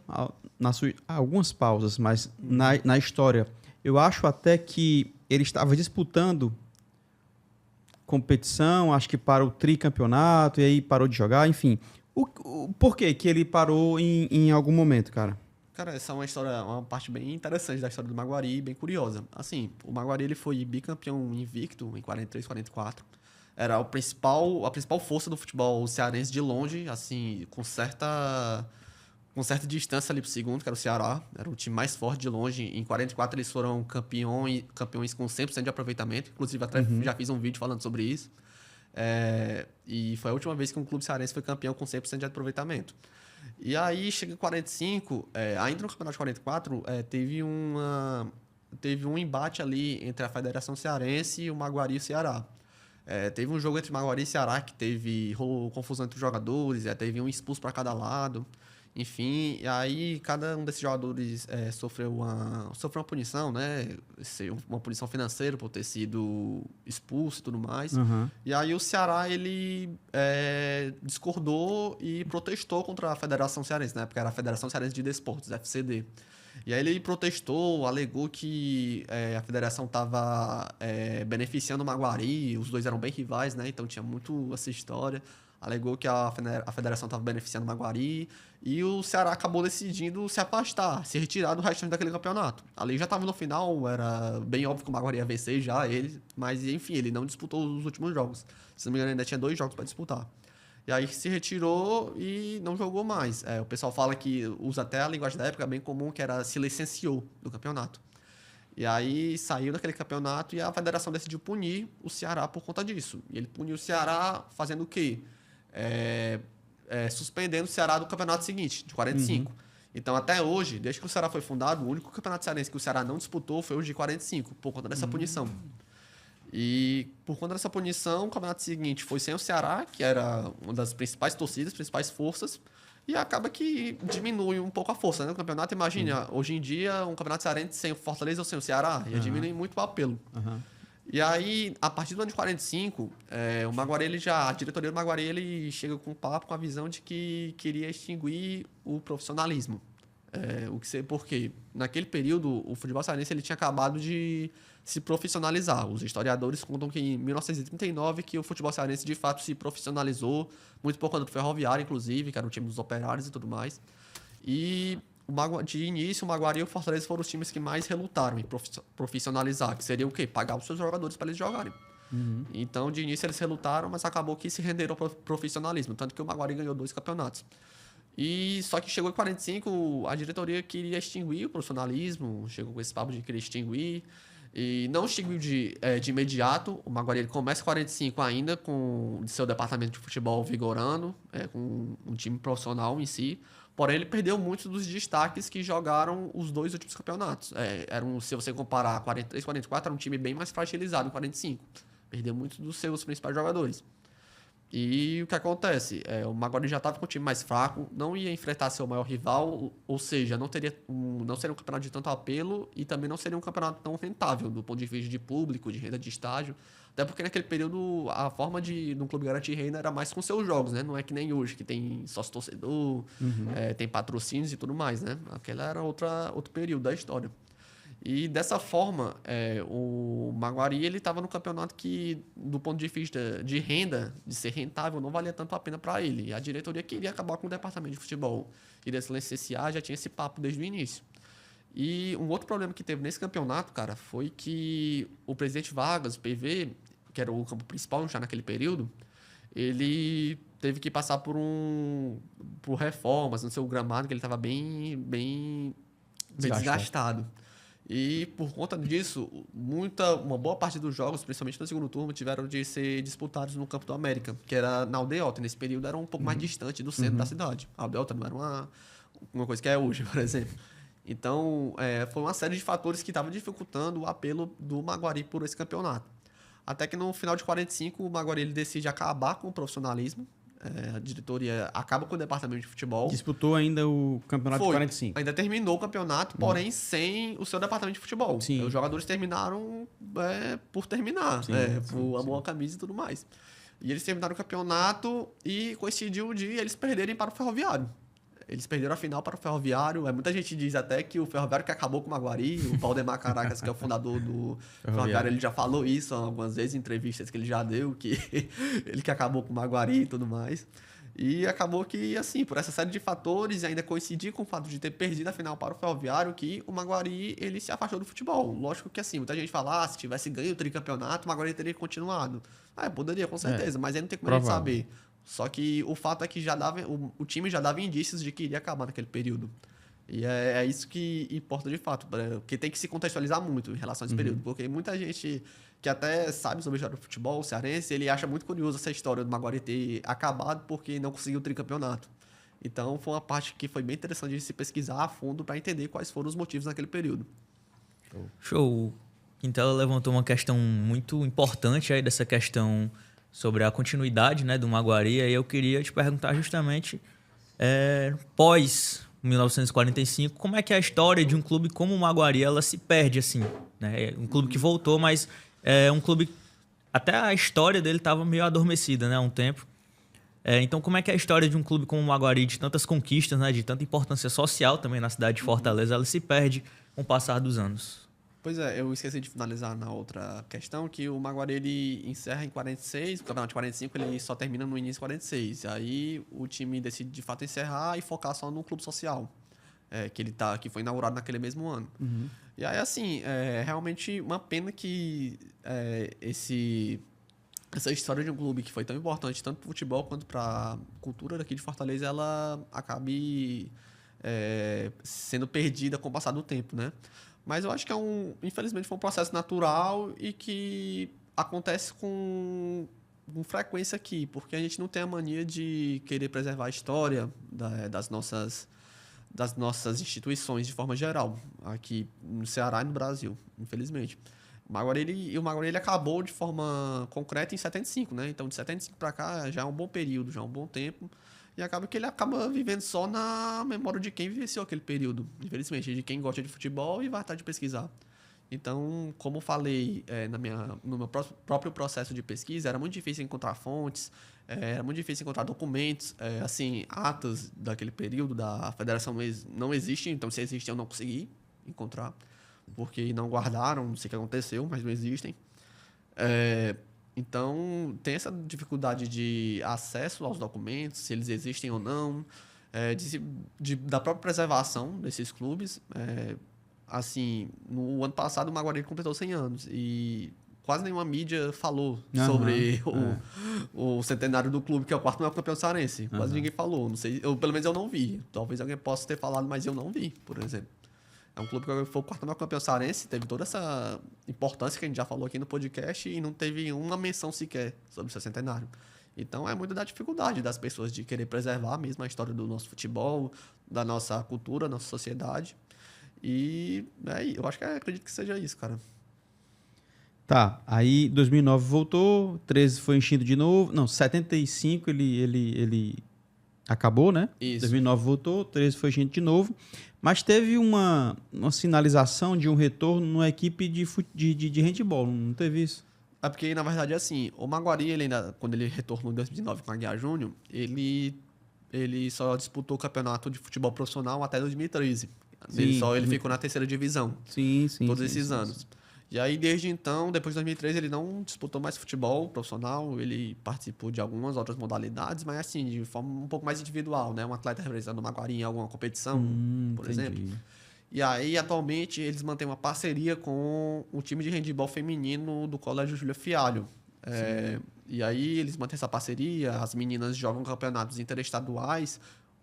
[SPEAKER 1] algumas pausas, mas na história. Eu acho até que ele estava disputando competição, acho que para o tricampeonato, e aí parou de jogar, enfim. Por que ele parou em algum momento, cara?
[SPEAKER 2] Cara, essa é uma parte bem interessante da história do Maguari, bem curiosa. Assim, o Maguari ele foi bicampeão invicto em 43, 44. Era a principal força do futebol cearense de longe, assim, com certa distância ali pro segundo, que era o Ceará. Era o time mais forte de longe. Em 44 eles foram campeões com 100% de aproveitamento. Inclusive, até já fiz um vídeo falando sobre isso. E foi a última vez que um clube cearense foi campeão com 100% de aproveitamento. E aí, chega em 45, ainda no campeonato de 44, teve um embate ali entre a Federação Cearense e o Maguari e o Ceará. Teve um jogo entre Maguari e Ceará que rolou confusão entre os jogadores, teve um expulso para cada lado. Enfim, e aí cada um desses jogadores sofreu uma punição, né? Uma punição financeira por ter sido expulso e tudo mais.
[SPEAKER 1] Uhum.
[SPEAKER 2] E aí o Ceará, ele discordou e protestou contra a Federação Cearense, né? Porque era a Federação Cearense de Desportos, FCD. E aí ele protestou, alegou que a federação estava beneficiando o Maguari, os dois eram bem rivais, né? Então tinha muito essa história. Alegou que a federação estava beneficiando o Maguari e o Ceará acabou decidindo se afastar, se retirar do restante daquele campeonato. Ali já estava no final, era bem óbvio que o Maguari ia vencer já, mas enfim, ele não disputou os últimos jogos. Se não me engano, ainda tinha 2 jogos para disputar. E aí se retirou e não jogou mais. O pessoal fala que usa até a linguagem da época bem comum, que era se licenciou do campeonato. E aí saiu daquele campeonato e a federação decidiu punir o Ceará por conta disso. E ele puniu o Ceará fazendo o quê? Suspendendo o Ceará do campeonato seguinte, de 45. Então, até hoje, desde que o Ceará foi fundado, o único campeonato cearense que o Ceará não disputou foi o de 45, por conta dessa punição. E por conta dessa punição, o campeonato seguinte foi sem o Ceará, que era uma das principais torcidas, principais forças, e acaba que diminui um pouco a força, né? O campeonato, imagina, hoje em dia, um campeonato cearense sem o Fortaleza ou sem o Ceará, ia diminuir muito o apelo. E aí, a partir do ano de 45, o Maguari, a diretoria do Maguari, ele chega com um papo, com a visão de que queria extinguir o profissionalismo. Por quê? Naquele período, o futebol cearense ele tinha acabado de se profissionalizar. Os historiadores contam que em 1939 que o futebol cearense de fato se profissionalizou, muito por conta do Ferroviário, inclusive, que era o time dos operários e tudo mais. E de início, o Maguari e o Fortaleza foram os times que mais relutaram em profissionalizar, que seria o quê? Pagar os seus jogadores para eles jogarem. Então, de início, eles relutaram, mas acabou que se renderam ao profissionalismo, tanto que o Maguari ganhou 2 campeonatos. E só que chegou em 45, a diretoria queria extinguir o profissionalismo, chegou com esse papo de querer extinguir, e não extinguiu de imediato. O Maguari ele começa em 45 ainda com seu departamento de futebol vigorando, com um time profissional em si. Porém, ele perdeu muitos dos destaques que jogaram os 2 últimos campeonatos. Se você comparar 43 e 44, era um time bem mais fragilizado em 45. Perdeu muitos dos seus principais jogadores. E o que acontece? O Maguari já estava com o time mais fraco, não ia enfrentar seu maior rival, ou seja, não seria um campeonato de tanto apelo e também não seria um campeonato tão rentável do ponto de vista de público, de renda de estádio. Até porque naquele período a forma de um clube garantir renda era mais com seus jogos, né? Não é que nem hoje, que tem sócio-torcedor, tem patrocínios e tudo mais, né? Aquele era outro período da história. E dessa forma, o Maguari ele estava no campeonato que, do ponto de vista de renda, de ser rentável, não valia tanto a pena para ele. E a diretoria queria acabar com o departamento de futebol. Iria se licenciar, já tinha esse papo desde o início. E um outro problema que teve nesse campeonato, cara, foi que o presidente Vargas, o PV, que era o campo principal já naquele período, ele teve que passar por reformas no seu gramado, que ele estava bem desgastado. E por conta disso, uma boa parte dos jogos, principalmente no segundo turno, tiveram de ser disputados no Campo do América, que era na Aldeota. Nesse período era um pouco mais distante do centro da cidade. A Aldeota não era uma coisa que é hoje, por exemplo. Então, foi uma série de fatores que estavam dificultando o apelo do Maguari por esse campeonato. Até que no final de 45, o Maguari ele decide acabar com o profissionalismo. A diretoria acaba com o departamento de futebol.
[SPEAKER 1] Disputou ainda o campeonato de 45.
[SPEAKER 2] Ainda terminou o campeonato, porém sem o seu departamento de futebol.
[SPEAKER 1] Sim.
[SPEAKER 2] Os jogadores terminaram por terminar, por amor à camisa e tudo mais. E eles terminaram o campeonato e coincidiu de eles perderem para o Ferroviário. Eles perderam a final para o Ferroviário. Muita gente diz até que o Ferroviário que acabou com o Maguari. O Valdemar Caracas, que é o fundador do Ferroviário, ele já falou isso algumas vezes em entrevistas que ele já deu, que ele que acabou com o Maguari e tudo mais. E acabou que, assim, por essa série de fatores, ainda coincidir com o fato de ter perdido a final para o Ferroviário, que o Maguari, ele se afastou do futebol. Lógico que, assim, muita gente fala, se tivesse ganho o tricampeonato, o Maguari teria continuado. Poderia, com certeza, mas aí não tem como a gente saber. Só que o fato é que o time já dava indícios de que iria acabar naquele período. E é isso que importa de fato, porque tem que se contextualizar muito em relação a esse período, porque muita gente que até sabe sobre a história do futebol cearense, ele acha muito curioso essa história do Maguari ter acabado porque não conseguiu o tricampeonato. Então foi uma parte que foi bem interessante de se pesquisar a fundo para entender quais foram os motivos naquele período.
[SPEAKER 3] Show. Quintela levantou uma questão muito importante aí dessa questão sobre a continuidade, né, do Maguari. E eu queria te perguntar justamente, pós 1945, como é que a história de um clube como o Maguari ela se perde assim, né? Um clube que voltou, mas um clube até a história dele estava meio adormecida, né, há um tempo. Então, como é que a história de um clube como o Maguari, de tantas conquistas, né, de tanta importância social também na cidade de Fortaleza, ela se perde com o passar dos anos?
[SPEAKER 2] Pois eu esqueci de finalizar na outra questão, que o Maguari ele encerra em 46, o campeonato de 45 ele só termina no início de 46. Aí o time decide de fato encerrar e focar só no clube social, que foi inaugurado naquele mesmo ano. E aí, assim, realmente uma pena que essa história de um clube que foi tão importante, tanto para o futebol quanto para a cultura daqui de Fortaleza, ela acabe sendo perdida com o passar do tempo, né? Mas eu acho que infelizmente foi um processo natural e que acontece com frequência aqui, porque a gente não tem a mania de querer preservar a história das nossas instituições de forma geral, aqui no Ceará e no Brasil, infelizmente. O Maguari ele acabou de forma concreta em 75, né? Então, de 75 para cá já é um bom período, já é um bom tempo. E acaba que ele acaba vivendo só na memória de quem vivenciou aquele período, infelizmente, de quem gosta de futebol e vai estar de pesquisar. Então, como eu falei no meu próprio processo de pesquisa, era muito difícil encontrar fontes, era muito difícil encontrar documentos, assim, atas daquele período da federação não existem, então se existem eu não consegui encontrar, porque não guardaram, não sei o que aconteceu, mas não existem. Então, tem essa dificuldade de acesso aos documentos, se eles existem ou não, da própria preservação desses clubes. Assim, no ano passado o Maguari completou 100 anos e quase nenhuma mídia falou sobre o centenário do clube, que é o quarto maior campeão cearense. Quase ninguém falou, não sei, pelo menos eu não vi. Talvez alguém possa ter falado, mas eu não vi, por exemplo. É um clube que foi o quarto maior campeão cearense, teve toda essa importância que a gente já falou aqui no podcast e não teve uma menção sequer sobre o seu centenário. Então é muito da dificuldade das pessoas de querer preservar mesmo a história do nosso futebol, da nossa cultura, da nossa sociedade. E eu acho que acredito que seja isso, cara.
[SPEAKER 1] Tá, aí 2009 voltou, 13 foi enchido de novo. Não, 75 ele acabou, né?
[SPEAKER 2] Isso.
[SPEAKER 1] 2009 voltou, 13 foi enchido de novo. Mas teve uma sinalização de um retorno numa equipe de handball, não teve isso?
[SPEAKER 2] É porque, na verdade, assim, o Maguari, quando ele retornou em 2009 com a Aguiar Júnior, ele só disputou o campeonato de futebol profissional até 2013. Ele ficou na terceira divisão.
[SPEAKER 1] Sim.
[SPEAKER 2] Todos esses anos. Sim. E aí, desde então, depois de 2013, ele não disputou mais futebol profissional. Ele participou de algumas outras modalidades, mas assim, de forma um pouco mais individual, né? Um atleta representando o Maguari em alguma competição, por exemplo. E aí, atualmente, eles mantêm uma parceria com o time de handebol feminino do Colégio Júlia Fialho. E aí, eles mantêm essa parceria. As meninas jogam campeonatos interestaduais,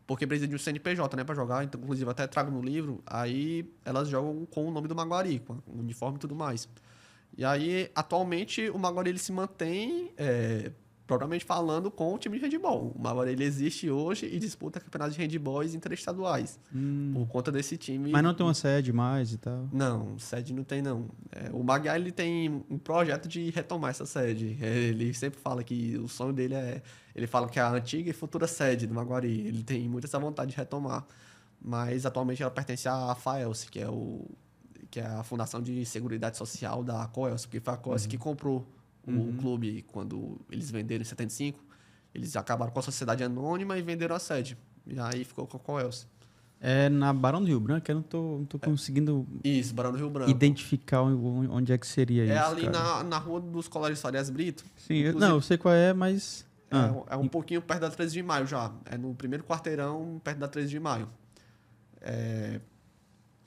[SPEAKER 2] porque precisa de um CNPJ, né, para jogar. Então, inclusive, até trago no livro. Aí, elas jogam com o nome do Maguari, com o uniforme e tudo mais. E aí, atualmente, o Maguari ele se mantém, propriamente falando, com o time de handebol. O Maguari ele existe hoje e disputa campeonatos de handebóis interestaduais. Por conta desse time.
[SPEAKER 1] Mas não tem uma sede mais e tal?
[SPEAKER 2] Não, sede não tem, não. O Maguari ele tem um projeto de retomar essa sede. Ele sempre fala que o sonho dele ele fala que é a antiga e futura sede do Maguari. Ele tem muita essa vontade de retomar. Mas atualmente ela pertence à FAELS, que é a Fundação de Seguridade Social da Coelce, porque foi a Coelce que comprou o clube quando eles venderam em 75. Eles acabaram com a sociedade anônima e venderam a sede. E aí ficou com a Coelce.
[SPEAKER 1] É na Barão do Rio Branco, eu não tô conseguindo...
[SPEAKER 2] Isso, Barão do Rio Branco.
[SPEAKER 1] Identificar onde é que seria isso,
[SPEAKER 2] ali na rua dos Colégios Farias Brito.
[SPEAKER 1] Sim, eu sei qual é, mas...
[SPEAKER 2] É um pouquinho perto da 13 de maio já. É no primeiro quarteirão, perto da 13 de maio.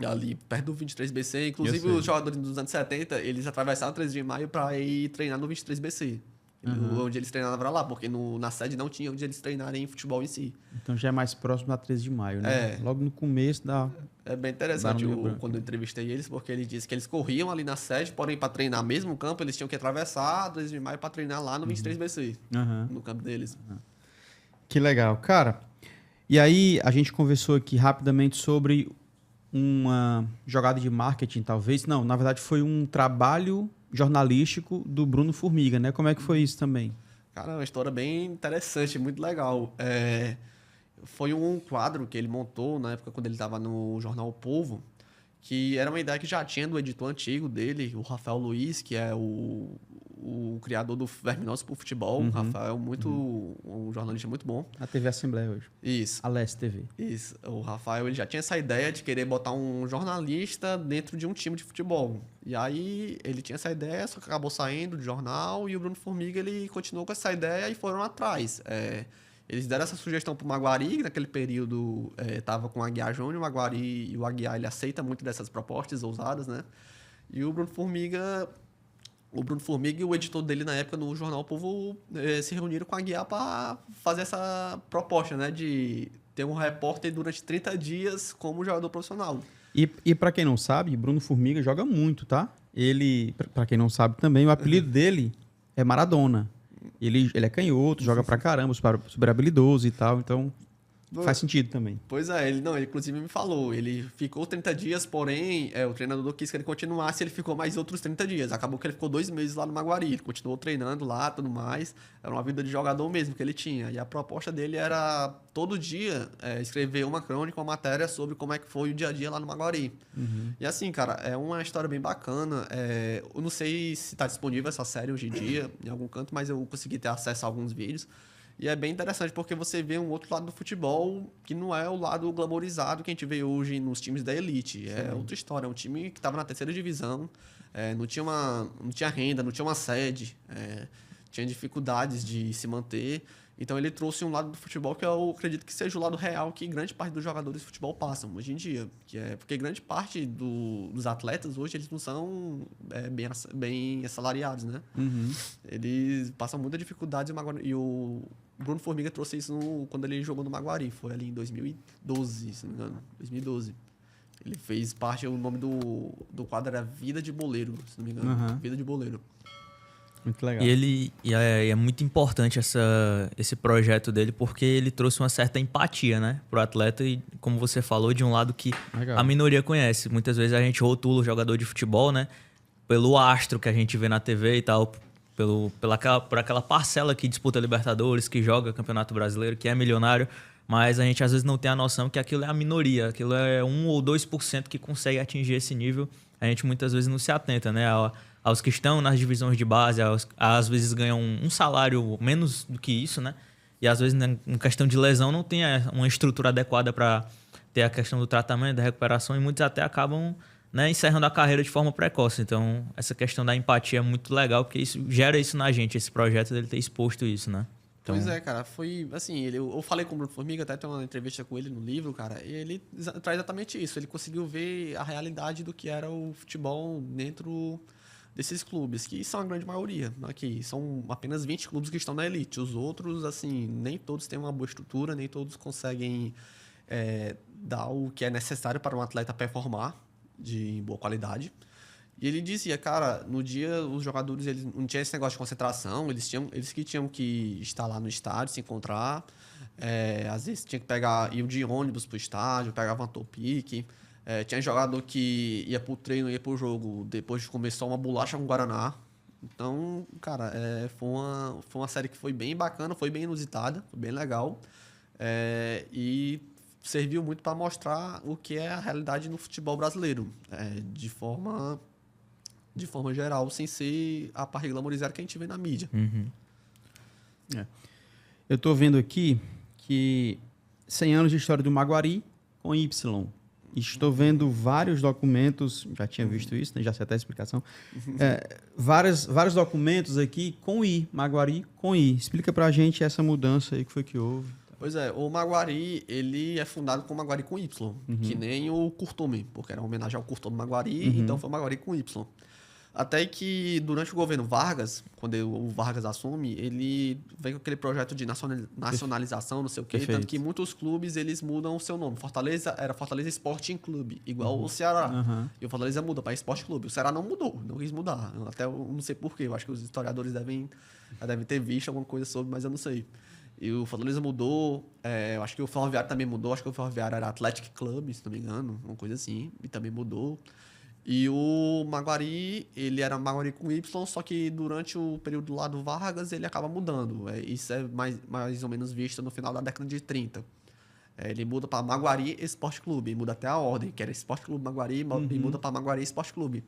[SPEAKER 2] Ali, perto do 23BC. Inclusive, os jogadores dos anos 70, eles atravessaram a 13 de maio para ir treinar no 23BC. Onde eles treinavam era lá, porque na sede não tinha onde eles treinarem futebol em si.
[SPEAKER 1] Então já é mais próximo da 13 de maio, né? Logo no começo da...
[SPEAKER 2] É bem interessante quando eu entrevistei eles, porque ele disse que eles corriam ali na sede, porém para treinar mesmo no campo, eles tinham que atravessar a 13 de maio para treinar lá no 23BC, no campo deles.
[SPEAKER 1] Que legal. Cara, e aí a gente conversou aqui rapidamente sobre uma jogada de marketing, talvez. Não, na verdade foi um trabalho jornalístico do Bruno Formiga, né? Como é que foi isso também?
[SPEAKER 2] Cara, uma história bem interessante, muito legal. Foi um quadro que ele montou na época quando ele estava no jornal O Povo, que era uma ideia que já tinha do editor antigo dele, o Rafael Luiz, que é o criador do Verminose por Futebol. O Rafael, um jornalista muito bom.
[SPEAKER 1] A TV Assembleia hoje.
[SPEAKER 2] Isso.
[SPEAKER 1] A Leste TV.
[SPEAKER 2] Isso. O Rafael ele já tinha essa ideia de querer botar um jornalista dentro de um time de futebol. E aí ele tinha essa ideia, só que acabou saindo do jornal e o Bruno Formiga ele continuou com essa ideia e foram atrás. Eles deram essa sugestão para o Maguari, que naquele período estava com o Aguiar Júnior. O Maguari e o Aguiar ele aceita muito dessas propostas ousadas, né? E o Bruno Formiga e o editor dele na época no jornal O Povo se reuniram com a Aguiar para fazer essa proposta, né? De ter um repórter durante 30 dias como jogador profissional.
[SPEAKER 1] E para quem não sabe, Bruno Formiga joga muito, tá? Ele, para quem não sabe também, o apelido dele é Maradona. Ele é canhoto, joga pra caramba, super habilidoso e tal. Então, Faz sentido também.
[SPEAKER 2] Pois é, ele inclusive me falou, ele ficou 30 dias, porém, o treinador quis que ele continuasse, ele ficou mais outros 30 dias. Acabou que ele ficou 2 meses lá no Maguari, ele continuou treinando lá, tudo mais. Era uma vida de jogador mesmo que ele tinha. E a proposta dele era, todo dia, escrever uma crônica, uma matéria sobre como é que foi o dia a dia lá no Maguari. E assim, cara, é uma história bem bacana. Eu não sei se está disponível essa série hoje em dia, em algum canto, mas eu consegui ter acesso a alguns vídeos. E é bem interessante porque você vê um outro lado do futebol que não é o lado glamorizado que a gente vê hoje nos times da elite. É outra história. É um time que estava na terceira divisão, não tinha renda, não tinha uma sede, tinha dificuldades de se manter. Então ele trouxe um lado do futebol que eu acredito que seja o lado real que grande parte dos jogadores de futebol passam hoje em dia. Porque grande parte dos atletas hoje eles não são bem assalariados, né? Eles passam muita dificuldade e o Bruno Formiga trouxe isso quando ele jogou no Maguari. Foi ali em 2012, se não me engano. 2012. Ele fez parte, o nome do quadro era Vida de Boleiro, se não me engano. Vida de Boleiro.
[SPEAKER 1] Muito legal.
[SPEAKER 3] E é muito importante esse projeto dele, porque ele trouxe uma certa empatia, né, pro atleta, e como você falou, de um lado que a minoria conhece. Muitas vezes a gente rotula o jogador de futebol, né, pelo astro que a gente vê na TV e tal, por aquela parcela que disputa Libertadores, que joga Campeonato Brasileiro, que é milionário, mas a gente às vezes não tem a noção que aquilo é a minoria, aquilo é 1 ou 2% que consegue atingir esse nível. A gente muitas vezes não se atenta, né, aos que estão nas divisões de base, às vezes ganham um salário menos do que isso, né? E às vezes, em questão de lesão, não tem uma estrutura adequada para ter a questão do tratamento, da recuperação, e muitos até acabam, né, encerrando a carreira de forma precoce. Então, essa questão da empatia é muito legal, porque isso gera isso na gente, esse projeto dele ter exposto isso, né?
[SPEAKER 2] Então... Pois é, cara, foi assim, eu falei com o Bruno Formiga, até tem uma entrevista com ele no livro, cara, e ele traz exatamente isso, ele conseguiu ver a realidade do que era o futebol dentro desses clubes, que são a grande maioria, aqui são apenas 20 clubes que estão na elite, os outros, assim, nem todos têm uma boa estrutura, nem todos conseguem dar o que é necessário para um atleta performar de boa qualidade. E ele dizia, cara, no dia os jogadores eles não tinham esse negócio de concentração, eles que tinham que estar lá no estádio, se encontrar, às vezes tinha que ir de ônibus pro estádio, pegava uma topique. Tinha jogador que ia pro treino, ia pro jogo, depois de comer só uma bolacha com Guaraná. Então, cara, foi uma série que foi bem bacana, foi bem inusitada, foi bem legal. E serviu muito para mostrar o que é a realidade no futebol brasileiro, de forma geral, sem ser a parte glamorizada que a gente vê na mídia.
[SPEAKER 1] Eu tô vendo aqui que 100 anos de história do Maguari com Y. Estou vendo vários documentos, já tinha visto isso, né? Já sei até a explicação. Vários documentos aqui com I, Maguari com I. Explica pra gente essa mudança aí que foi que houve.
[SPEAKER 2] Pois é, o Maguari, ele é fundado com Maguari com Y, que nem o Curtume, porque era uma homenagem ao Curtume Maguari, então foi Maguari com Y. Até que durante o governo Vargas, quando o Vargas assume, ele vem com aquele projeto de nacionalização, não sei o quê, tanto que muitos clubes eles mudam o seu nome. Fortaleza era Fortaleza Sporting Clube, igual o Ceará. E o Fortaleza muda para Esporte Clube. O Ceará não mudou, não quis mudar. Até eu não sei porquê, eu acho que os historiadores devem ter visto alguma coisa sobre, mas eu não sei. E o Fortaleza mudou, eu acho que o Ferroviário também mudou, acho que o Ferroviário era Athletic Club, se não me engano, uma coisa assim, e também mudou. E o Maguari, ele era Maguari com Y, só que durante o período lá do Vargas, ele acaba mudando. Isso é mais ou menos visto no final da década de 30. Ele muda para Maguari Esporte Clube, muda até a ordem, que era Esporte Clube Maguari, e muda para Maguari Esporte Clube.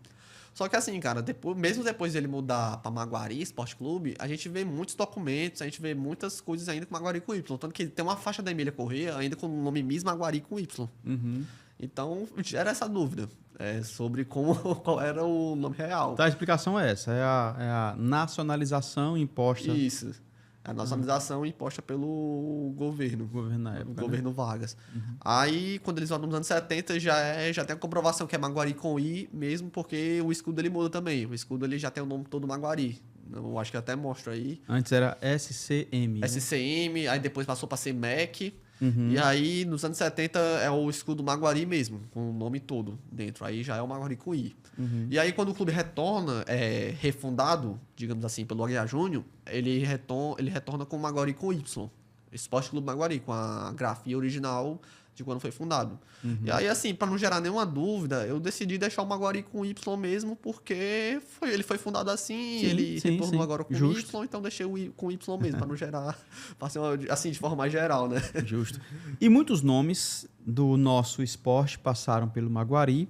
[SPEAKER 2] Só que assim, cara, mesmo depois dele mudar para Maguari Esporte Clube, a gente vê muitos documentos, a gente vê muitas coisas ainda com Maguari com Y. Tanto que tem uma faixa da Emília Corrêa ainda com o nome Miss Maguari com Y. Então, gera essa dúvida sobre qual era o nome real.
[SPEAKER 1] Então, a explicação é essa, é a nacionalização imposta.
[SPEAKER 2] Isso, a nacionalização imposta pelo governo.
[SPEAKER 1] Na época,
[SPEAKER 2] governo Vargas. Aí, quando eles voltam nos anos 70, já tem a comprovação que é Maguari com I mesmo, porque o escudo ele muda também. O escudo ele já tem o nome todo Maguari. Eu acho que até mostro aí.
[SPEAKER 1] Antes era SCM.
[SPEAKER 2] SCM, aí depois passou para ser MEC. E aí, nos anos 70, é o escudo Maguari mesmo, com o nome todo dentro. Aí já é o Maguari com I. E aí, quando o clube retorna, refundado, digamos assim, pelo Aguiar Júnior, ele retorna com o Maguari com Y. Esporte Clube Maguari, com a grafia original de quando foi fundado. E aí, assim, para não gerar nenhuma dúvida, eu decidi deixar o Maguari com Y mesmo, porque ele foi fundado assim,
[SPEAKER 1] Sim,
[SPEAKER 2] ele
[SPEAKER 1] sim,
[SPEAKER 2] retornou
[SPEAKER 1] sim.
[SPEAKER 2] agora com
[SPEAKER 1] Justo.
[SPEAKER 2] Y, então deixei com Y mesmo, para não gerar, pra ser assim, de forma mais geral, né?
[SPEAKER 1] Justo. E muitos nomes do nosso esporte passaram pelo Maguari.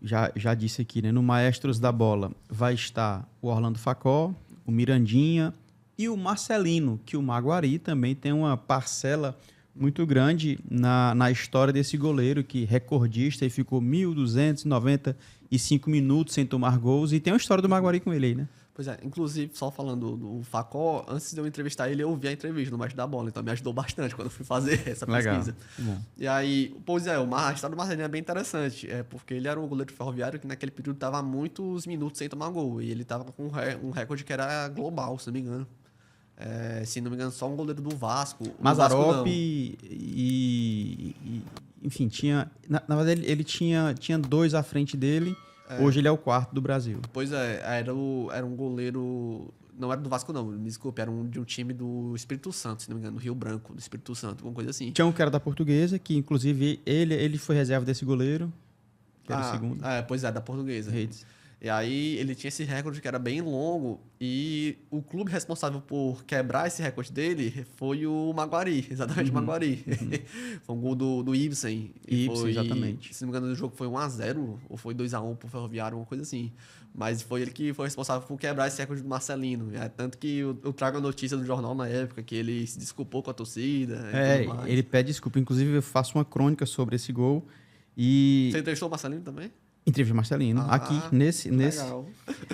[SPEAKER 1] Já disse aqui, né? No Maestros da Bola vai estar o Orlando Facó, o Mirandinha e o Marcelino, que o Maguari também tem uma parcela muito grande na história desse goleiro, que recordista e ficou 1.295 minutos sem tomar gols. E tem uma história do Maguari com ele aí, né?
[SPEAKER 2] Pois é, inclusive, só falando do Facó, antes de eu entrevistar ele, eu ouvi a entrevista no Maestro da Bola, então me ajudou bastante quando eu fui fazer essa pesquisa.
[SPEAKER 1] Bom.
[SPEAKER 2] E aí, pois é, a história do Marcelinho é bem interessante, porque ele era um goleiro ferroviário que naquele período estava muitos minutos sem tomar gol, e ele estava com um recorde que era global, se não me engano. Se não me engano, só um goleiro do Vasco.
[SPEAKER 1] Mazarop enfim, tinha. Na verdade, ele tinha 2 à frente dele. Hoje ele é o 4º do Brasil.
[SPEAKER 2] Pois é, era um goleiro. Não era do Vasco, não, me desculpe, era de um time do Espírito Santo, se não me engano, do Rio Branco, do Espírito Santo, alguma coisa assim.
[SPEAKER 1] Tinha um que era da Portuguesa, que inclusive ele foi reserva desse goleiro, que era o segundo.
[SPEAKER 2] Pois é, da Portuguesa.
[SPEAKER 1] Redes.
[SPEAKER 2] E aí ele tinha esse recorde que era bem longo e o clube responsável por quebrar esse recorde dele foi o Maguari, exatamente o Maguari. Foi um gol do Ibsen.
[SPEAKER 1] Ibsen, exatamente.
[SPEAKER 2] Se não me engano, o jogo foi 1-0 ou foi 2-1 pro Ferroviário, uma coisa assim. Mas foi ele que foi responsável por quebrar esse recorde do Marcelino. Tanto que eu trago a notícia do jornal na época, que ele se desculpou com a torcida e tudo mais.
[SPEAKER 1] Ele pede desculpa. Inclusive, eu faço uma crônica sobre esse gol. E
[SPEAKER 2] Você entrevistou o Marcelino também?
[SPEAKER 1] entrevista Marcelino. Aqui, nesse.
[SPEAKER 2] Legal.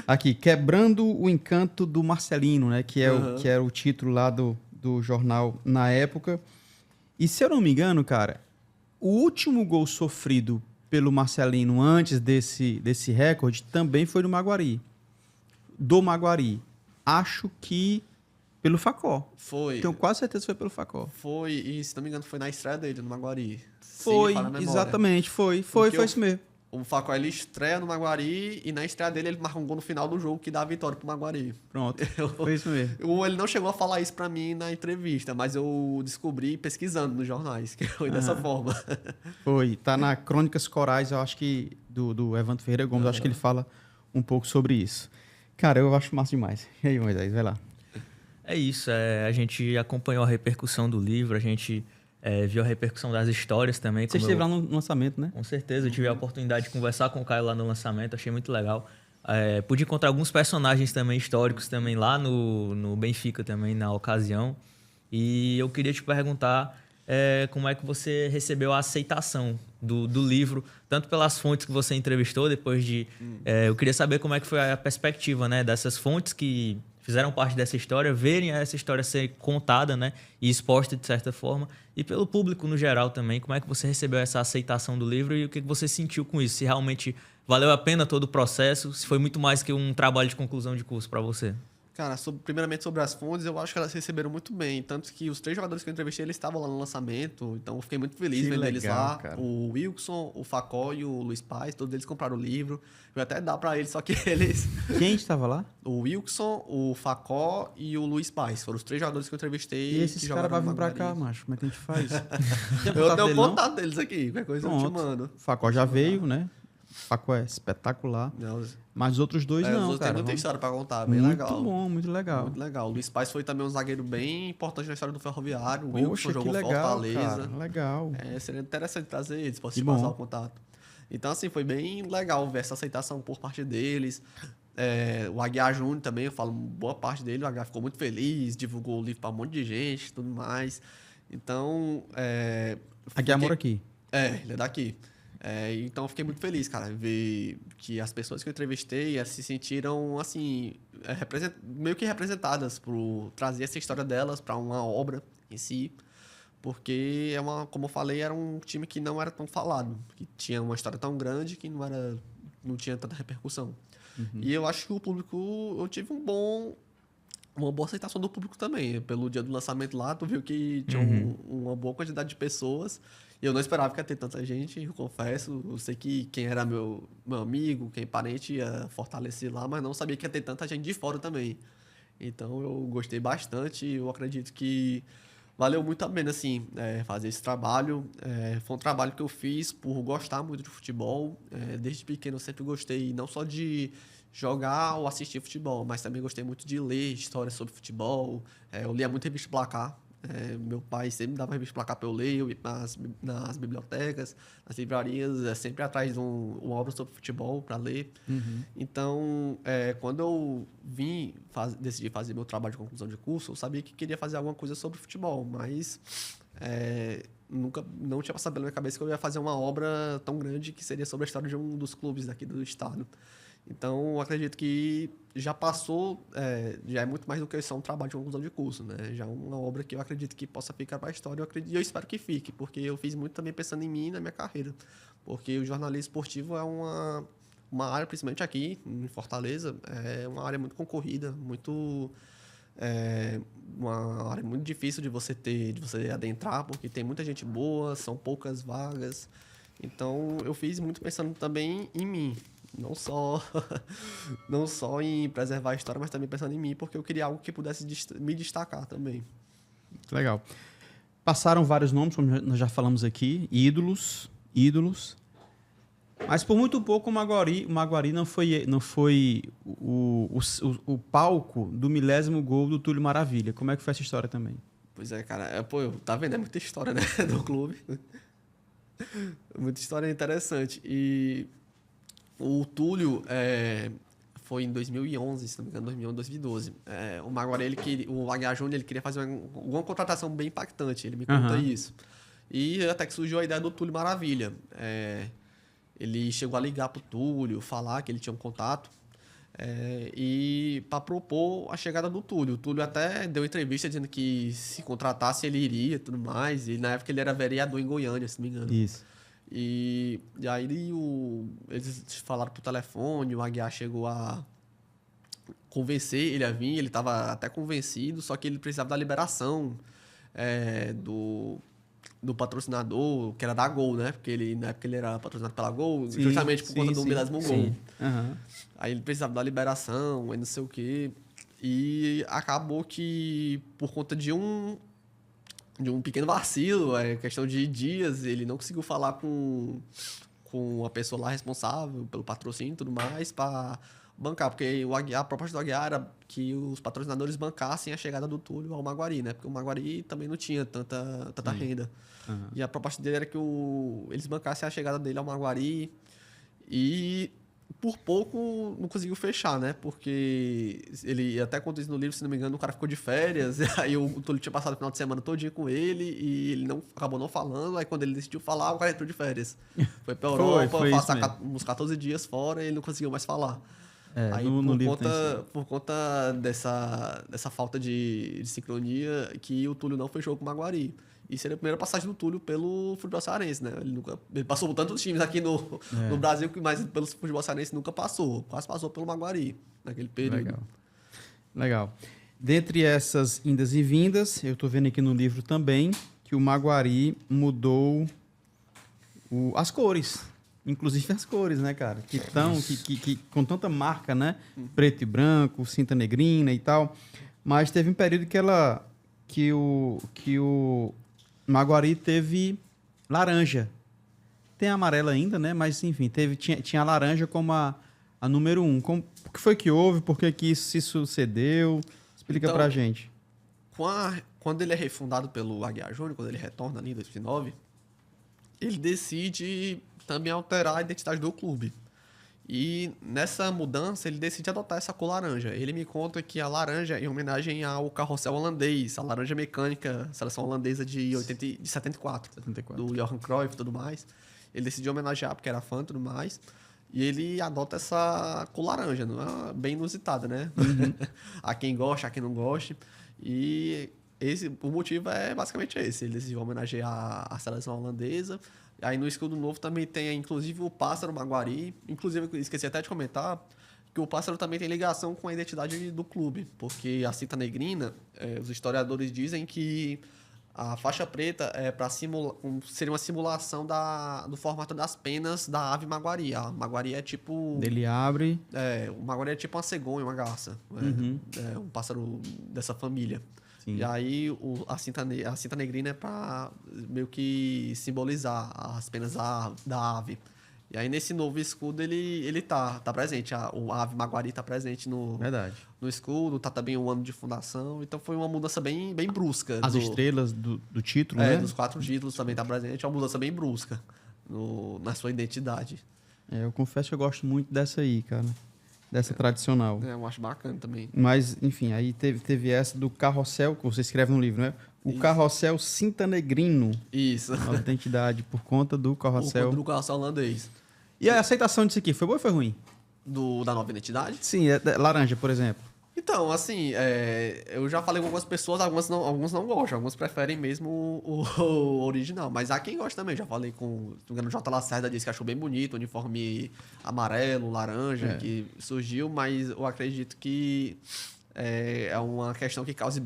[SPEAKER 1] Aqui, Quebrando o Encanto do Marcelino, né? Que era o título lá do jornal na época. E se eu não me engano, cara, o último gol sofrido pelo Marcelino antes desse recorde também foi no Maguari. Do Maguari. Acho que pelo Facó.
[SPEAKER 2] Foi.
[SPEAKER 1] Tenho quase certeza que foi pelo Facó.
[SPEAKER 2] Foi, e se não me engano, foi na estreia dele, no Maguari.
[SPEAKER 1] Foi, exatamente. Foi isso mesmo.
[SPEAKER 2] O Facó, ele estreia no Maguari e na estreia dele ele marca um gol no final do jogo que dá a vitória pro Maguari.
[SPEAKER 1] Pronto, foi isso mesmo.
[SPEAKER 2] Ele não chegou a falar isso pra mim na entrevista, mas eu descobri pesquisando nos jornais, que foi dessa forma.
[SPEAKER 1] Foi, tá na Crônicas Corais, eu acho que, do Evandro Ferreira Gomes, eu acho que ele fala um pouco sobre isso. Cara, eu acho massa demais. E aí, Moisés, vai lá.
[SPEAKER 3] É isso, a gente acompanhou a repercussão do livro, a gente viu a repercussão das histórias também.
[SPEAKER 1] Você esteve lá no lançamento, né?
[SPEAKER 3] Com certeza, eu tive a oportunidade de conversar com o Caio lá no lançamento, achei muito legal. Pude encontrar alguns personagens também históricos também lá no Benfica também, na ocasião. E eu queria te perguntar como é que você recebeu a aceitação do livro, tanto pelas fontes que você entrevistou depois de... eu queria saber como é que foi a perspectiva, né, dessas fontes que fizeram parte dessa história, verem essa história ser contada, né, e exposta de certa forma, e pelo público no geral também. Como é que você recebeu essa aceitação do livro e o que você sentiu com isso? Se realmente valeu a pena todo o processo, se foi muito mais que um trabalho de conclusão de curso para você?
[SPEAKER 2] Cara, primeiramente sobre as fontes, eu acho que elas receberam muito bem. Tanto que os 3 jogadores que eu entrevistei, eles estavam lá no lançamento. Então eu fiquei muito feliz vendo eles lá. Cara. O Wilson, o Facó e o Luiz Paz, todos eles compraram o livro. Eu ia até dar pra eles, só que eles...
[SPEAKER 1] Quem estava lá?
[SPEAKER 2] O Wilson, o Facó e o Luiz Paz. Foram os 3 jogadores que eu entrevistei.
[SPEAKER 1] E esses caras vão vir pra cá, macho. Como é que a gente faz?
[SPEAKER 2] Eu tenho contato deles aqui. Qualquer coisa eu te mando.
[SPEAKER 1] O Facó já veio, né? O Facó é espetacular. Mas os outros dois não,
[SPEAKER 2] os outros
[SPEAKER 1] cara.
[SPEAKER 2] Tem muita história pra contar, bem legal.
[SPEAKER 1] Muito bom, muito legal.
[SPEAKER 2] Muito legal. O Luiz Paz foi também um zagueiro bem importante na história do Ferroviário. O Wilson jogou Fortaleza.
[SPEAKER 1] Cara, legal.
[SPEAKER 2] Seria interessante trazer eles, posso te passar o contato. Então, assim, foi bem legal ver essa aceitação por parte deles. O Aguiar Júnior também, eu falo boa parte dele. O Aguiar ficou muito feliz, divulgou o livro pra um monte de gente e tudo mais. Então...
[SPEAKER 1] Aguiar mora aqui.
[SPEAKER 2] Ele é daqui. Então eu fiquei muito feliz, cara, ver que as pessoas que eu entrevistei se sentiram, assim, meio que representadas por trazer essa história delas para uma obra em si, porque como eu falei, era um time que não era tão falado, que tinha uma história tão grande que não tinha tanta repercussão. E eu acho que o público, eu tive uma boa aceitação do público também. Pelo dia do lançamento lá, tu viu que tinha uma boa quantidade de pessoas. E eu não esperava que ia ter tanta gente, eu confesso. Eu sei que quem era meu amigo, quem parente ia fortalecer lá, mas não sabia que ia ter tanta gente de fora também. Então eu gostei bastante. Eu acredito que valeu muito a pena, assim, fazer esse trabalho. Foi um trabalho que eu fiz por gostar muito de futebol. Desde pequeno eu sempre gostei não só de jogar ou assistir futebol, mas também gostei muito de ler histórias sobre futebol. Eu lia muito revista Placar. Meu pai sempre me dava revista Placar para eu ler, eu ia nas bibliotecas, nas livrarias, sempre atrás de uma obra sobre futebol para ler.
[SPEAKER 1] Uhum.
[SPEAKER 2] Então, quando eu decidi fazer meu trabalho de conclusão de curso, eu sabia que queria fazer alguma coisa sobre futebol, mas não tinha passado pela minha cabeça que eu ia fazer uma obra tão grande que seria sobre a história de um dos clubes daqui do estado. Então, eu acredito que já passou, já é muito mais do que só um trabalho de conclusão de curso, né? Já é uma obra que eu acredito que possa ficar para a história, e eu espero que fique, porque eu fiz muito também pensando em mim e na minha carreira. Porque o jornalismo esportivo é uma área, principalmente aqui em Fortaleza, é uma área muito concorrida, uma área muito difícil de você adentrar, porque tem muita gente boa, são poucas vagas. Então, eu fiz muito pensando também em mim. Não só em preservar a história, mas também pensando em mim, porque eu queria algo que pudesse me destacar também.
[SPEAKER 1] Legal. Passaram vários nomes, como nós já falamos aqui, ídolos, mas por muito pouco o Maguari não foi o palco do 10º gol do Túlio Maravilha. Como é que foi essa história também?
[SPEAKER 2] Pois é, cara. Tá vendo? É muita história, né, do clube. Muita história interessante. E o Túlio foi em 2011, se não me engano, 2011, 2012. O Maguari, o Aguiar Júnior, ele queria fazer uma contratação bem impactante, ele me conta isso. E até que surgiu a ideia do Túlio Maravilha. Ele chegou a ligar pro Túlio, falar que ele tinha um contato, e para propor a chegada do Túlio. O Túlio até deu entrevista dizendo que se contratasse ele iria e tudo mais. E na época ele era vereador em Goiânia, se não me engano.
[SPEAKER 1] Isso.
[SPEAKER 2] E aí eles falaram por telefone, o Aguiar chegou a convencer ele a vir, ele estava até convencido, só que ele precisava da liberação do patrocinador, que era da Gol, né? Porque na época ele era patrocinado pela Gol, justamente por conta do 10º gol.
[SPEAKER 1] Uhum.
[SPEAKER 2] Aí ele precisava da liberação, aí não sei o quê. E acabou que, por conta de um pequeno vacilo, questão de dias, ele não conseguiu falar com a pessoa lá responsável pelo patrocínio e tudo mais para bancar, porque a proposta do Aguiar era que os patrocinadores bancassem a chegada do Túlio ao Maguari, né? Porque o Maguari também não tinha tanta renda.
[SPEAKER 1] Uhum.
[SPEAKER 2] E a proposta dele era que eles bancassem a chegada dele ao Maguari e por pouco não conseguiu fechar, né? Porque ele, até conta isso no livro, se não me engano, o cara ficou de férias, aí o Túlio tinha passado o final de semana todinho com ele e ele acabou não falando, aí quando ele decidiu falar, o cara entrou de férias. Foi pra Europa, passar uns 14 dias fora e ele não conseguiu mais falar. Aí por conta dessa falta de sincronia que o Túlio não fechou com o Maguari. E seria a primeira passagem do Túlio pelo futebol cearense, né? Ele passou por tantos times aqui no Brasil, mas pelo futebol cearense nunca passou. Quase passou pelo Maguari naquele período.
[SPEAKER 1] Legal. Dentre essas indas e vindas, eu estou vendo aqui no livro também que o Maguari mudou as cores. Inclusive as cores, né, cara? Que com tanta marca, né? Preto e branco, cinta negrina e tal. Mas teve um período que o Maguari teve laranja. Tem a amarela ainda, né? Mas, enfim, tinha a laranja como a número 1. O que foi que houve? Por que isso se sucedeu? Explica pra gente.
[SPEAKER 2] Quando ele é refundado pelo Aguiar Júnior, quando ele retorna ali em 2009, ele decide também alterar a identidade do clube. E nessa mudança, ele decide adotar essa cor laranja. Ele me conta que a laranja é em homenagem ao carrossel holandês, a laranja mecânica, a seleção holandesa de 74, do Johan Cruyff e tudo mais. Ele decidiu homenagear porque era fã e tudo mais. E ele adota essa cor laranja, não é bem inusitada, né? Uhum. Há quem goste, há quem não goste. E o motivo é basicamente esse. Ele decidiu homenagear a seleção holandesa. Aí no escudo novo também tem, inclusive, o pássaro Maguari. Inclusive, eu esqueci até de comentar que o pássaro também tem ligação com a identidade do clube. Porque a cinta negrina, os historiadores dizem que a faixa preta seria uma simulação do formato das penas da ave Maguari. A Maguari é tipo...
[SPEAKER 1] Ele abre...
[SPEAKER 2] o Maguari é tipo uma cegonha, uma garça. Um pássaro dessa família.
[SPEAKER 1] Sim.
[SPEAKER 2] E aí a cinta negrina é para meio que simbolizar as penas da ave. E aí nesse novo escudo ele tá presente. A ave Maguari tá presente
[SPEAKER 1] Verdade.
[SPEAKER 2] no escudo, tá também um ano de fundação. Então foi uma mudança bem brusca.
[SPEAKER 1] As estrelas do título, né?
[SPEAKER 2] Dos 4 títulos também tá presente. É uma mudança bem brusca na sua identidade.
[SPEAKER 1] Eu confesso que eu gosto muito dessa aí, cara. Dessa tradicional.
[SPEAKER 2] Eu acho bacana também.
[SPEAKER 1] Mas, enfim, aí teve essa do carrossel, que você escreve no livro, né? O carrossel cinta negrino.
[SPEAKER 2] Isso.
[SPEAKER 1] A identidade por conta do carrossel.
[SPEAKER 2] Do carrossel holandês.
[SPEAKER 1] E a aceitação disso aqui, foi boa ou foi ruim?
[SPEAKER 2] Da nova identidade?
[SPEAKER 1] Sim, laranja, por exemplo.
[SPEAKER 2] Então, assim, eu já falei com algumas pessoas, alguns não gostam, alguns preferem mesmo o original. Mas há quem gosta também. Já falei com o J. Lacerda, disse que achou bem bonito, o uniforme amarelo, laranja, que surgiu, mas eu acredito que é uma questão que cause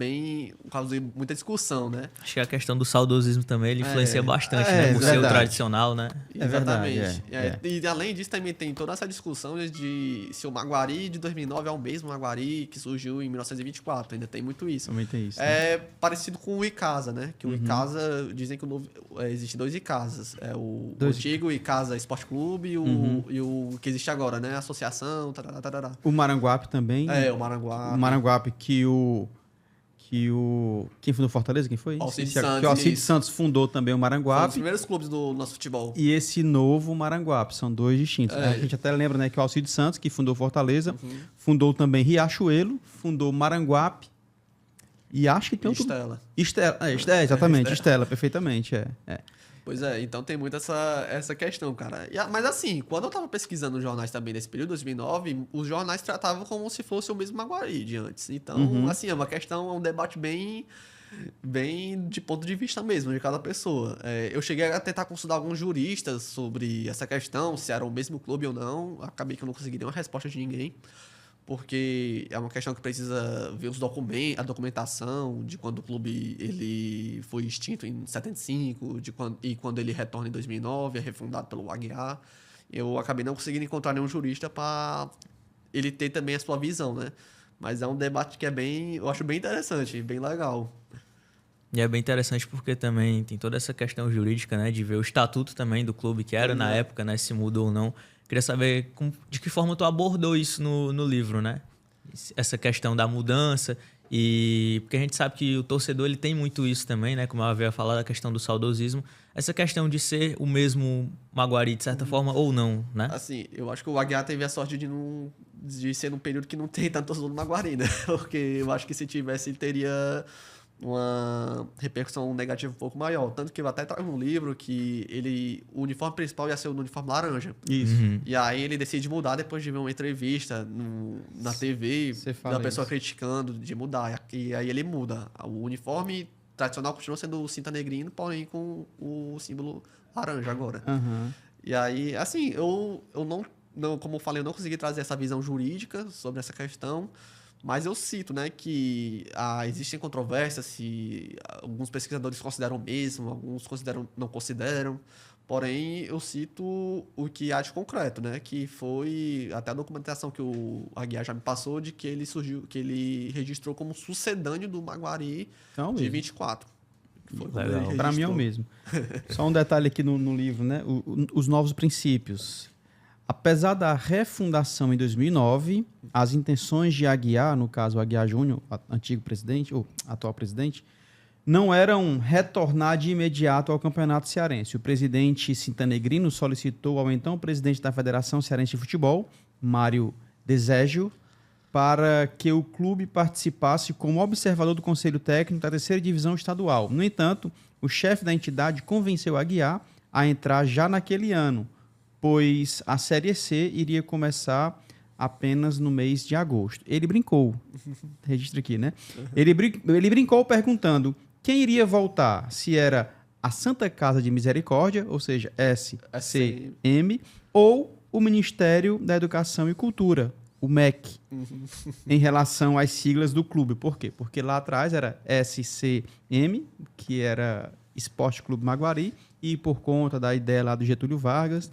[SPEAKER 2] muita discussão, né?
[SPEAKER 3] Acho que a questão do saudosismo também ele influencia bastante, né? O seu tradicional, né?
[SPEAKER 2] Exatamente.
[SPEAKER 1] Verdade,
[SPEAKER 2] E além disso, também tem toda essa discussão de se o Maguari de 2009 é o mesmo Maguari que surgiu em 1924. Ainda tem muito isso.
[SPEAKER 1] Também tem isso. Né?
[SPEAKER 2] É parecido com o Icasa, né? Que o Icasa, dizem que existem 2 Icasas. O antigo Icasa Esporte Clube e o que existe agora, né? Associação, tarará.
[SPEAKER 1] O Maranguape também.
[SPEAKER 2] O Maranguape.
[SPEAKER 1] O Maranguape quem fundou Fortaleza? Quem foi?
[SPEAKER 2] Alcides
[SPEAKER 1] Que
[SPEAKER 2] Santos,
[SPEAKER 1] o Alcides
[SPEAKER 2] isso.
[SPEAKER 1] Santos fundou também o
[SPEAKER 2] Foi um dos
[SPEAKER 1] Maranguape.
[SPEAKER 2] primeiros clubes do nosso futebol.
[SPEAKER 1] E esse novo Maranguape. São 2 distintos. A gente até lembra, né, que o Alcides Santos, que fundou Fortaleza, fundou também Riachuelo, fundou Maranguape. E acho que tem outro...
[SPEAKER 2] Estela.
[SPEAKER 1] Exatamente. Estela, perfeitamente.
[SPEAKER 2] Pois é, então tem muito essa questão, cara. Mas assim, quando eu tava pesquisando os jornais também nesse período, 2009, os jornais tratavam como se fosse o mesmo Maguari de antes. Então, assim, é uma questão, é um debate bem de ponto de vista mesmo, de cada pessoa. Eu cheguei a tentar consultar alguns juristas sobre essa questão, se era o mesmo clube ou não. Acabei que eu não consegui nenhuma resposta de ninguém. Porque é uma questão que precisa ver a documentação de quando o clube ele foi extinto em 75 e quando ele retorna em 2009, é refundado pelo Aguiar. Eu acabei não conseguindo encontrar nenhum jurista para ele ter também a sua visão, né? Mas é um debate que eu acho bem interessante, bem legal.
[SPEAKER 3] E é bem interessante porque também tem toda essa questão jurídica, né? De ver o estatuto também do clube, que era na época, né? Se mudou ou não. Queria saber de que forma tu abordou isso no livro, né? Essa questão da mudança e... Porque a gente sabe que o torcedor ele tem muito isso também, né? Como eu havia falado, a questão do saudosismo. Essa questão de ser o mesmo Maguari, de certa forma, ou não, né?
[SPEAKER 2] Assim, eu acho que o Aguiar teve a sorte de ser num período que não tem tanto torcedor do Maguari, né? Porque eu acho que se tivesse, ele teria uma repercussão negativa um pouco maior. Tanto que eu até trago no livro que o uniforme principal ia ser o uniforme laranja.
[SPEAKER 1] Isso.
[SPEAKER 2] E aí ele decide mudar depois de ver uma entrevista na TV da pessoa criticando de mudar. E aí ele muda. O uniforme tradicional continua sendo o cinta negrino, porém com o símbolo laranja agora. E aí, assim, eu não, como eu falei, eu não consegui trazer essa visão jurídica sobre essa questão. Mas eu cito, né, que existem controvérsias se alguns pesquisadores consideram mesmo, alguns não consideram. Porém, eu cito o que há de concreto, né, que foi até a documentação que o Aguiar já me passou de que ele registrou como sucedâneo do Maguari de 24.
[SPEAKER 1] Para mim é o mesmo. Só um detalhe aqui no livro, né, os novos princípios. Apesar da refundação em 2009, as intenções de Aguiar, no caso Aguiar Júnior, antigo presidente, ou atual presidente, não eram retornar de imediato ao Campeonato Cearense. O presidente Cintanegrino solicitou ao então presidente da Federação Cearense de Futebol, Mário Deségio, para que o clube participasse como observador do Conselho Técnico da 3ª Divisão Estadual. No entanto, o chefe da entidade convenceu Aguiar a entrar já naquele ano, pois a Série C iria começar apenas no mês de agosto. Ele brincou, registra aqui, né? Ele brincou perguntando quem iria voltar, se era a Santa Casa de Misericórdia, ou seja, SCM, ou o Ministério da Educação e Cultura, o MEC, em relação às siglas do clube. Por quê? Porque lá atrás era SCM, que era Esporte Clube Maguari, e por conta da ideia lá do Getúlio Vargas,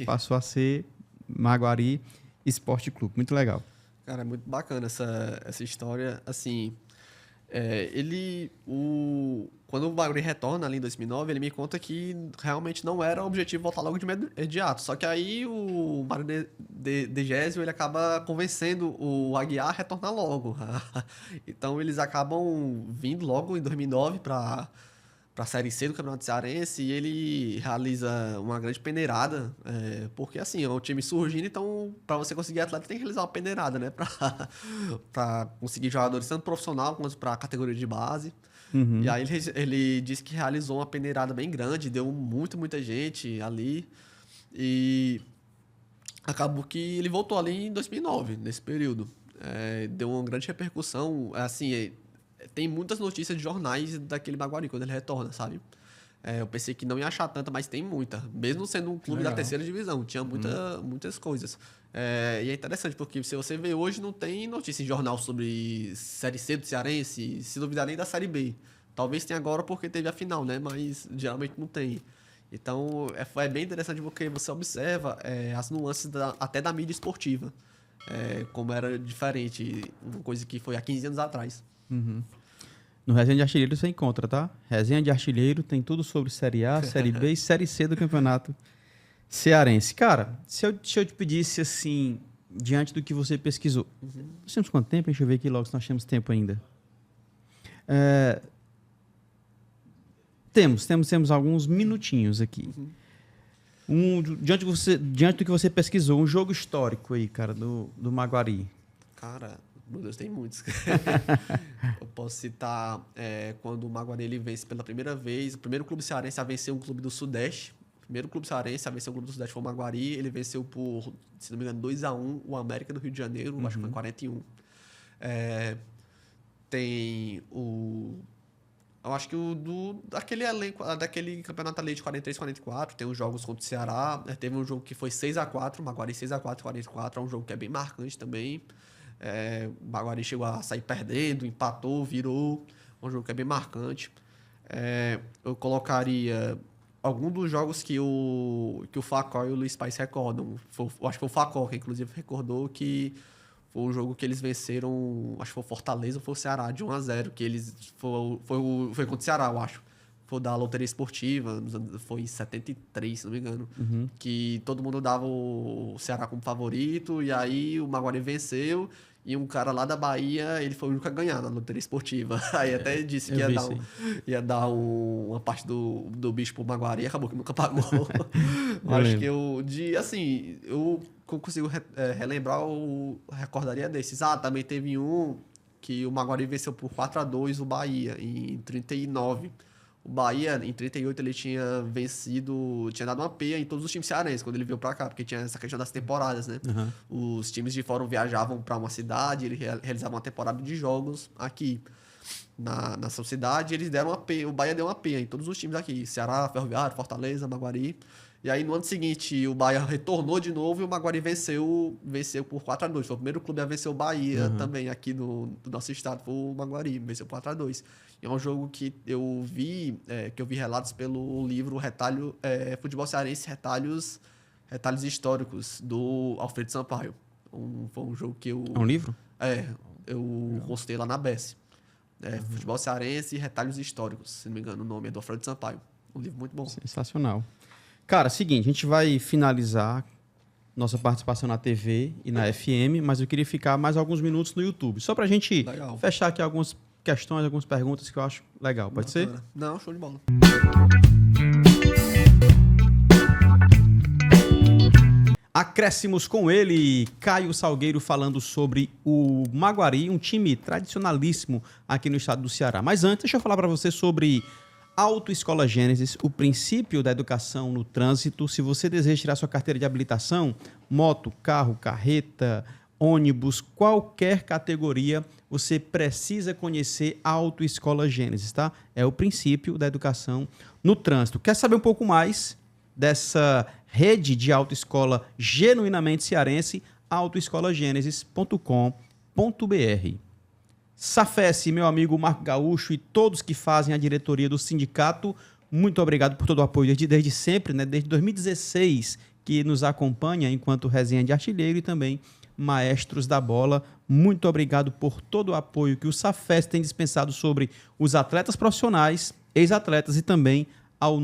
[SPEAKER 1] passou a ser Maguari Esporte Clube. Muito legal.
[SPEAKER 2] Cara, é muito bacana essa história. Assim, Quando o Maguari retorna ali em 2009, ele me conta que realmente não era o objetivo voltar logo de imediato. Só que aí o Mário de Gésio, ele acaba convencendo o Aguiar a retornar logo. Então eles acabam vindo logo em 2009 para a Série C do Campeonato Cearense e ele realiza uma grande peneirada, porque assim, é um time surgindo, então para você conseguir atleta tem que realizar uma peneirada, né? Para conseguir jogadores tanto profissional quanto para a categoria de base. E aí ele disse que realizou uma peneirada bem grande, deu muita gente ali e acabou que ele voltou ali em 2009, nesse período. Deu uma grande repercussão, assim, tem muitas notícias de jornais daquele Maguari quando ele retorna, sabe? Eu pensei que não ia achar tanta, mas tem muita. Mesmo sendo um clube da terceira divisão, tinha muitas coisas. E é interessante, porque se você vê hoje, não tem notícia em jornal sobre Série C do Cearense, se duvidar nem da Série B. Talvez tenha agora porque teve a final, né? Mas geralmente não tem. Então, é bem interessante porque você observa as nuances até da mídia esportiva. Como era diferente, uma coisa que foi há 15 anos atrás.
[SPEAKER 1] No Resenha de Artilheiro você encontra, tá? Resenha de Artilheiro tem tudo sobre Série A, Série B e Série C do Campeonato Cearense. Cara, se eu te pedisse assim, diante do que você pesquisou, nós temos quanto tempo? Deixa eu ver aqui logo se nós temos tempo ainda. Temos alguns minutinhos aqui. Diante do que você pesquisou, um jogo histórico aí, cara, do Maguari.
[SPEAKER 2] Cara, meu Deus, tem muitos. Eu posso citar quando o Maguari ele vence pela primeira vez, o primeiro clube cearense a vencer um clube do Sudeste. O primeiro clube cearense a vencer um clube do Sudeste foi o Maguari. Ele venceu por, se não me engano, 2-1 o América do Rio de Janeiro, acho que foi em 41. Tem o... Eu acho que daquele elenco, daquele campeonato ali de 43, 44, tem os jogos contra o Ceará. Teve um jogo que foi 6-4, o Maguari 6-4, 44, é um jogo que é bem marcante também. O Maguari chegou a sair perdendo, empatou, virou. É um jogo que é bem marcante. Eu colocaria algum dos jogos que o Facó e o Luiz Paes recordam. Eu acho que foi o Facó que, inclusive, recordou que foi um jogo que eles venceram, acho que foi o Fortaleza ou foi o Ceará, de 1-0, que eles foi contra o Ceará, eu acho. Foi da loteria esportiva, foi em 73, se não me engano. Que todo mundo dava o Ceará como favorito, e aí o Maguari venceu, e um cara lá da Bahia, ele foi o único a ganhar na loteria esportiva. Aí até disse que ia dar uma parte do bicho pro Maguari, e acabou que nunca pagou. Acho que eu consigo relembrar, recordaria desses. Também teve um que o Maguari venceu por 4-2 o Bahia, em 39. O Bahia, em 38, ele tinha dado uma peia em todos os times cearenses quando ele veio pra cá, porque tinha essa questão das temporadas, né? Os times de fora viajavam pra uma cidade, ele realizava uma temporada de jogos aqui na sua cidade, e eles deram uma peia, o Bahia deu uma peia em todos os times aqui, Ceará, Ferroviário, Fortaleza, Maguari. E aí, no ano seguinte, o Bahia retornou de novo e o Maguari venceu por 4-2. Foi o primeiro clube a vencer o Bahia também aqui do nosso estado. Foi o Maguari, venceu por 4-2. E é um jogo que eu vi relatos pelo livro Futebol Cearense, Retalhos Históricos, do Alfredo Sampaio. Foi um jogo que eu...
[SPEAKER 1] É um livro?
[SPEAKER 2] Eu postei lá na BES. Futebol Cearense, Retalhos Históricos, se não me engano o nome é do Alfredo Sampaio. Um livro muito bom.
[SPEAKER 1] Sensacional. Cara, seguinte, a gente vai finalizar nossa participação na TV e na FM, mas eu queria ficar mais alguns minutos no YouTube, só pra gente fechar aqui algumas questões, algumas perguntas que eu acho legal. Pode ser?
[SPEAKER 2] Não, show de bola.
[SPEAKER 1] Acréscimos com ele, Caio Salgueiro, falando sobre o Maguari, um time tradicionalíssimo aqui no estado do Ceará. Mas antes, deixa eu falar para você sobre Autoescola Gênesis, o princípio da educação no trânsito. Se você deseja tirar sua carteira de habilitação, moto, carro, carreta, ônibus, qualquer categoria, você precisa conhecer a Autoescola Gênesis, tá? É o princípio da educação no trânsito. Quer saber um pouco mais dessa rede de autoescola genuinamente cearense? autoescolagênesis.com.br. Safessi, meu amigo Marco Gaúcho e todos que fazem a diretoria do sindicato, muito obrigado por todo o apoio desde sempre, né? Desde 2016 que nos acompanha enquanto Resenha de Artilheiro e também maestros da bola. Muito obrigado por todo o apoio que o Safes tem dispensado sobre os atletas profissionais, ex-atletas e também aos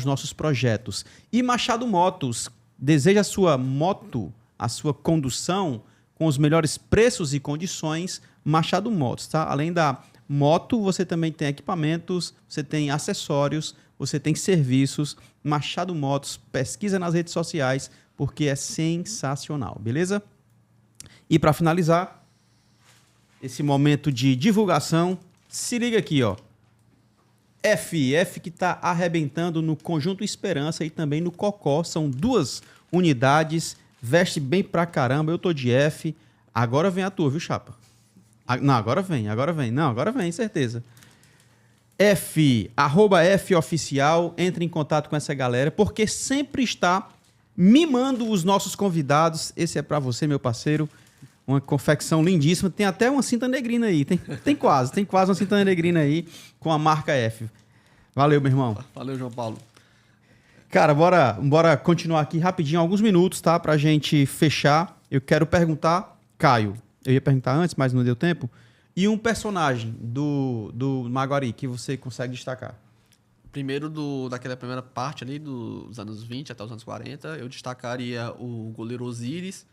[SPEAKER 1] nossos projetos. E Machado Motos deseja a sua moto, a sua condução com os melhores preços e condições. Machado Motos, tá? Além da moto, você também tem equipamentos, você tem acessórios, você tem serviços. Machado Motos, pesquisa nas redes sociais, porque é sensacional, beleza? E para finalizar esse momento de divulgação, se liga aqui, ó. F que está arrebentando no Conjunto Esperança e também no Cocó. São 2 unidades, veste bem pra caramba. Eu tô de F. Agora vem a tua, viu, chapa? Não, agora vem. Não, agora vem, certeza. @F Oficial, entre em contato com essa galera, porque sempre está mimando os nossos convidados. Esse é pra você, meu parceiro. Uma confecção lindíssima. Tem até uma cinta negrina aí. Tem quase uma cinta negrina aí com a marca F. Valeu, meu irmão.
[SPEAKER 2] Valeu, João Paulo.
[SPEAKER 1] Cara, bora continuar aqui rapidinho, alguns minutos, tá? Pra gente fechar. Eu quero perguntar, Caio. Eu ia perguntar antes, mas não deu tempo. E um personagem do Maguari que você consegue destacar?
[SPEAKER 2] Primeiro, daquela primeira parte ali, dos anos 20 até os anos 40, eu destacaria o goleiro Osíris,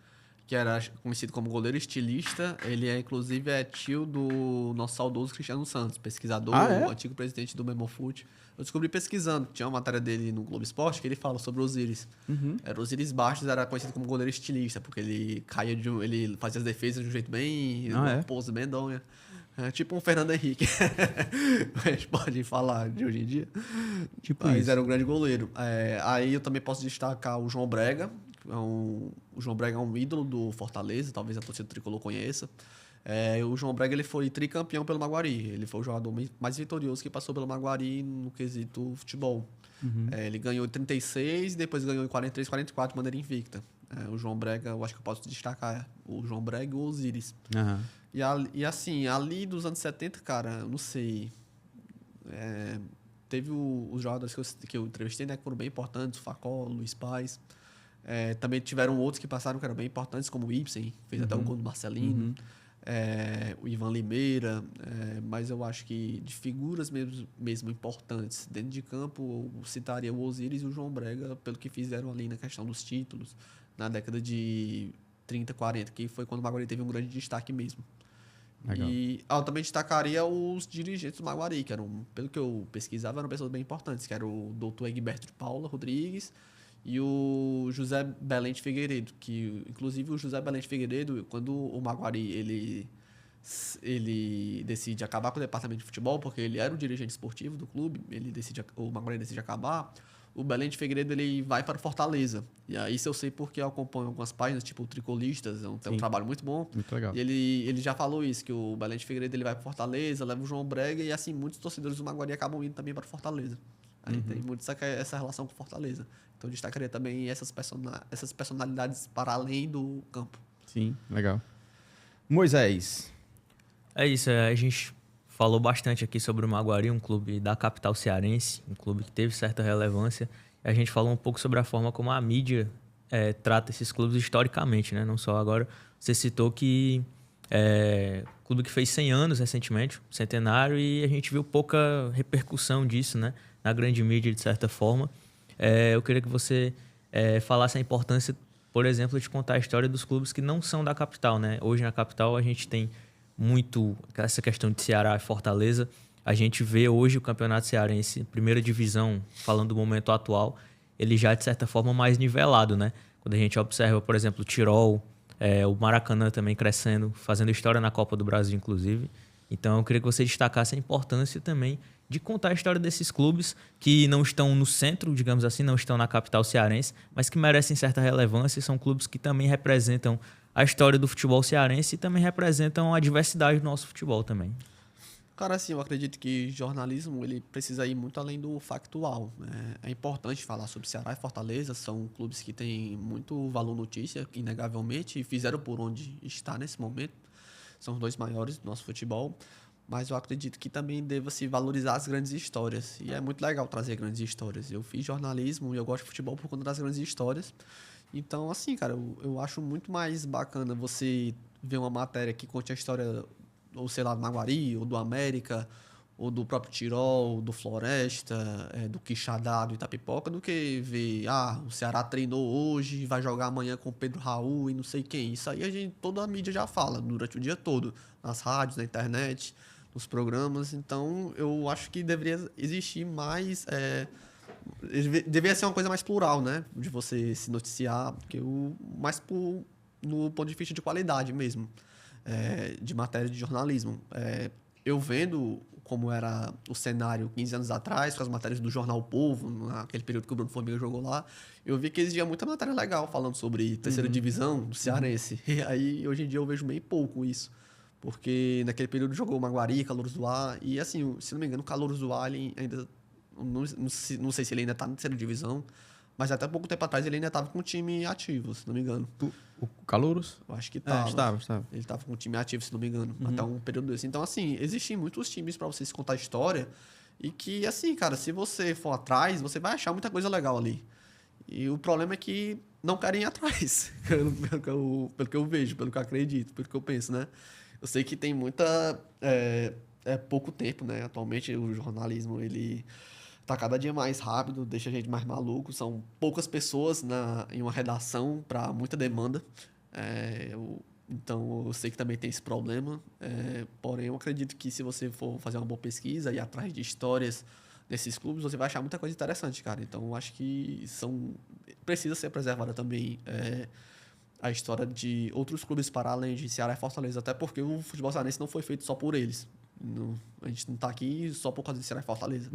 [SPEAKER 2] que era conhecido como goleiro estilista. Ele, inclusive, é tio do nosso saudoso Cristiano Santos, pesquisador, o antigo presidente do Memofute. Eu descobri pesquisando. Tinha uma matéria dele no Globo Esporte que ele fala sobre o Osíris. Era o Osíris Bastos, era conhecido como goleiro estilista, porque ele ele fazia as defesas de um jeito bem... uma pose medonha. Tipo um Fernando Henrique. A gente pode falar de hoje em dia. Mas era um grande goleiro. Aí eu também posso destacar o João Brega. O João Brega é um ídolo do Fortaleza, talvez a torcida tricolor conheça. O João Brega ele foi tricampeão pelo Maguari. Ele foi o jogador mais vitorioso que passou pelo Maguari no quesito futebol. Ele ganhou em 36, depois ganhou em 43, 44 de maneira invicta. O João Brega, eu acho que eu posso destacar o João Brega e o Osíris. E assim, ali dos anos 70, cara, eu não sei. Teve os jogadores que eu entrevistei, né, que foram bem importantes, o Facó, o Luiz Paz. Também tiveram outros que passaram que eram bem importantes, como o Ibsen, fez até o gol do Marcelino. O Ivan Limeira. Mas eu acho que de figuras mesmo importantes dentro de campo, eu citaria o Osíris e o João Brega pelo que fizeram ali na questão dos títulos, na década de 30, 40, que foi quando o Maguari teve um grande destaque mesmo. Legal. E eu também destacaria os dirigentes do Maguari, que eram, pelo que eu pesquisava, eram pessoas bem importantes, que era o doutor Egberto de Paula Rodrigues e o José Belém de Figueiredo, que inclusive o José Belém de Figueiredo, quando o Maguari ele decide acabar com o departamento de futebol, porque ele era o dirigente esportivo do clube, o Maguari decide acabar, o Belém de Figueiredo ele vai para Fortaleza. E aí isso eu sei porque eu acompanho algumas páginas, tipo o Tricolistas, tem um trabalho muito bom.
[SPEAKER 1] Muito legal.
[SPEAKER 2] E ele já falou isso, que o Belém de Figueiredo ele vai para Fortaleza, leva o João Brega, e assim, muitos torcedores do Maguari acabam indo também para Fortaleza. Aí tem muito essa relação com Fortaleza. Então eu destacaria também essas personalidades para além do campo.
[SPEAKER 1] Sim, legal. Moisés.
[SPEAKER 3] É isso, a gente falou bastante aqui sobre o Maguari, um clube da capital cearense, um clube que teve certa relevância. A gente falou um pouco sobre a forma como a mídia trata esses clubes historicamente, né? Não só agora. Você citou que clube que fez 100 anos recentemente, centenário, e a gente viu pouca repercussão disso, né? Na grande mídia, de certa forma. Eu queria que você falasse a importância, por exemplo, de contar a história dos clubes que não são da capital, né? Hoje na capital a gente tem muito essa questão de Ceará e Fortaleza. A gente vê hoje o campeonato cearense, primeira divisão, falando do momento atual, ele já de certa forma mais nivelado, né? Quando a gente observa, por exemplo, o Tirol, o Maracanã também crescendo, fazendo história na Copa do Brasil, inclusive. Então eu queria que você destacasse a importância também de contar a história desses clubes que não estão no centro, digamos assim, não estão na capital cearense, mas que merecem certa relevância e são clubes que também representam a história do futebol cearense e também representam a diversidade do nosso futebol também.
[SPEAKER 2] Cara, assim, eu acredito que jornalismo ele precisa ir muito além do factual, né? É importante falar sobre Ceará e Fortaleza, são clubes que têm muito valor notícia, inegavelmente, e fizeram por onde está nesse momento. São os 2 maiores do nosso futebol, mas eu acredito que também deva-se valorizar as grandes histórias. E é muito legal trazer grandes histórias. Eu fiz jornalismo e eu gosto de futebol por conta das grandes histórias. Então, assim, cara, eu acho muito mais bacana você ver uma matéria que conte a história, ou sei lá, do Maguari, ou do América, ou do próprio Tirol, do Floresta, do Quixadá, do Itapipoca, do que ver, o Ceará treinou hoje, vai jogar amanhã com o Pedro Raul e não sei quem. Isso aí toda a mídia já fala durante o dia todo, nas rádios, na internet, nos programas. Então, eu acho que deveria existir mais... deveria ser uma coisa mais plural, né? De você se noticiar, porque no ponto de vista de qualidade mesmo, de matéria de jornalismo. Eu vendo como era o cenário 15 anos atrás, com as matérias do Jornal O Povo, naquele período que o Bruno Formiga jogou lá, eu vi que existia muita matéria legal falando sobre terceira divisão do Cearense. E aí, hoje em dia, eu vejo bem pouco isso. Porque naquele período jogou Maguari, Calouros do Ar, e assim, se não me engano, o Calouros do Ar ele ainda... Não sei se ele ainda está na terceira divisão, mas até pouco tempo atrás ele ainda estava com o time ativo, se não me engano.
[SPEAKER 1] O Calouros?
[SPEAKER 2] Eu acho que estava.
[SPEAKER 1] Estava.
[SPEAKER 2] Ele estava com o time ativo, se não me engano, até um período desse. Então, assim, existem muitos times para vocês contar história e que, assim, cara, se você for atrás, você vai achar muita coisa legal ali. E o problema é que não querem ir atrás, pelo que eu vejo, pelo que eu acredito, pelo que eu penso, né? Eu sei que tem muita... pouco tempo, né? Atualmente o jornalismo, ele... tá cada dia mais rápido, deixa a gente mais maluco. São poucas pessoas em uma redação para muita demanda. Então, eu sei que também tem esse problema. Porém, eu acredito que se você for fazer uma boa pesquisa e ir atrás de histórias desses clubes, você vai achar muita coisa interessante, cara. Então, eu acho que precisa ser preservada também a história de outros clubes para além de Ceará e Fortaleza. Até porque o futebol cearense não foi feito só por eles. A gente não tá aqui só por causa de Ceará e Fortaleza.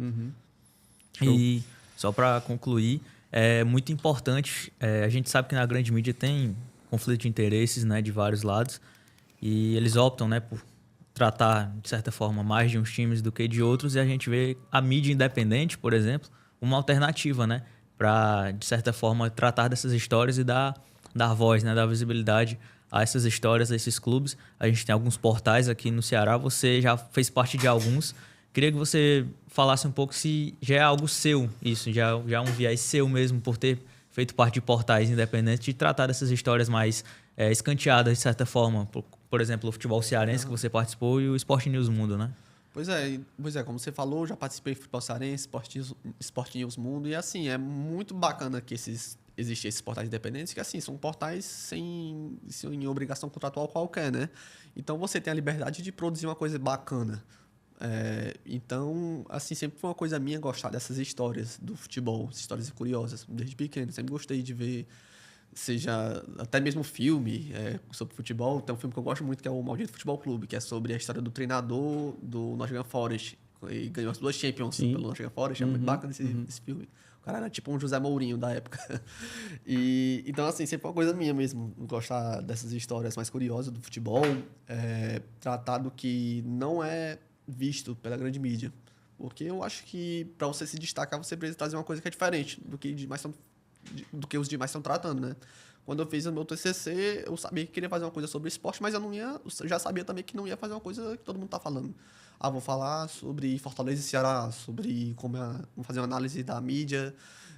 [SPEAKER 3] E só para concluir, é muito importante, a gente sabe que na grande mídia tem conflito de interesses, né, de vários lados, e eles optam, né, por tratar, de certa forma, mais de uns times do que de outros, e a gente vê a mídia independente, por exemplo, uma alternativa, né, para, de certa forma, tratar dessas histórias e dar voz, né, dar visibilidade a essas histórias, a esses clubes. A gente tem alguns portais aqui no Ceará, você já fez parte de alguns. Queria que você falasse um pouco se já é algo seu, isso, já é um viés seu mesmo, por ter feito parte de portais independentes, de tratar dessas histórias mais escanteadas, de certa forma. Por exemplo, o futebol cearense que você participou e o Sport News Mundo, né?
[SPEAKER 2] Pois é, como você falou, já participei de futebol cearense, Sport News Mundo, e assim, é muito bacana que existem esses portais independentes, que assim, são portais sem obrigação contratual qualquer, né? Então você tem a liberdade de produzir uma coisa bacana. Então, assim, sempre foi uma coisa minha gostar dessas histórias do futebol, histórias curiosas, desde pequeno. Sempre gostei de ver, seja até mesmo filme sobre futebol. Tem um filme que eu gosto muito, que é o Maldito Futebol Clube, que é sobre a história do treinador do Nottingham Forest, e ganhou as 2 Champions pelo Nottingham Forest. É muito bacana esse filme. O cara era tipo um José Mourinho da época. Então, assim, sempre foi uma coisa minha mesmo, gostar dessas histórias mais curiosas do futebol, tratado que não é visto pela grande mídia. Porque eu acho que para você se destacar, você precisa trazer uma coisa que é diferente do que os demais estão tratando, né? Quando eu fiz o meu TCC, eu sabia que queria fazer uma coisa sobre esporte, mas eu já sabia também que não ia fazer uma coisa que todo mundo tá falando. Vou falar sobre Fortaleza e Ceará, sobre vou fazer uma análise da mídia,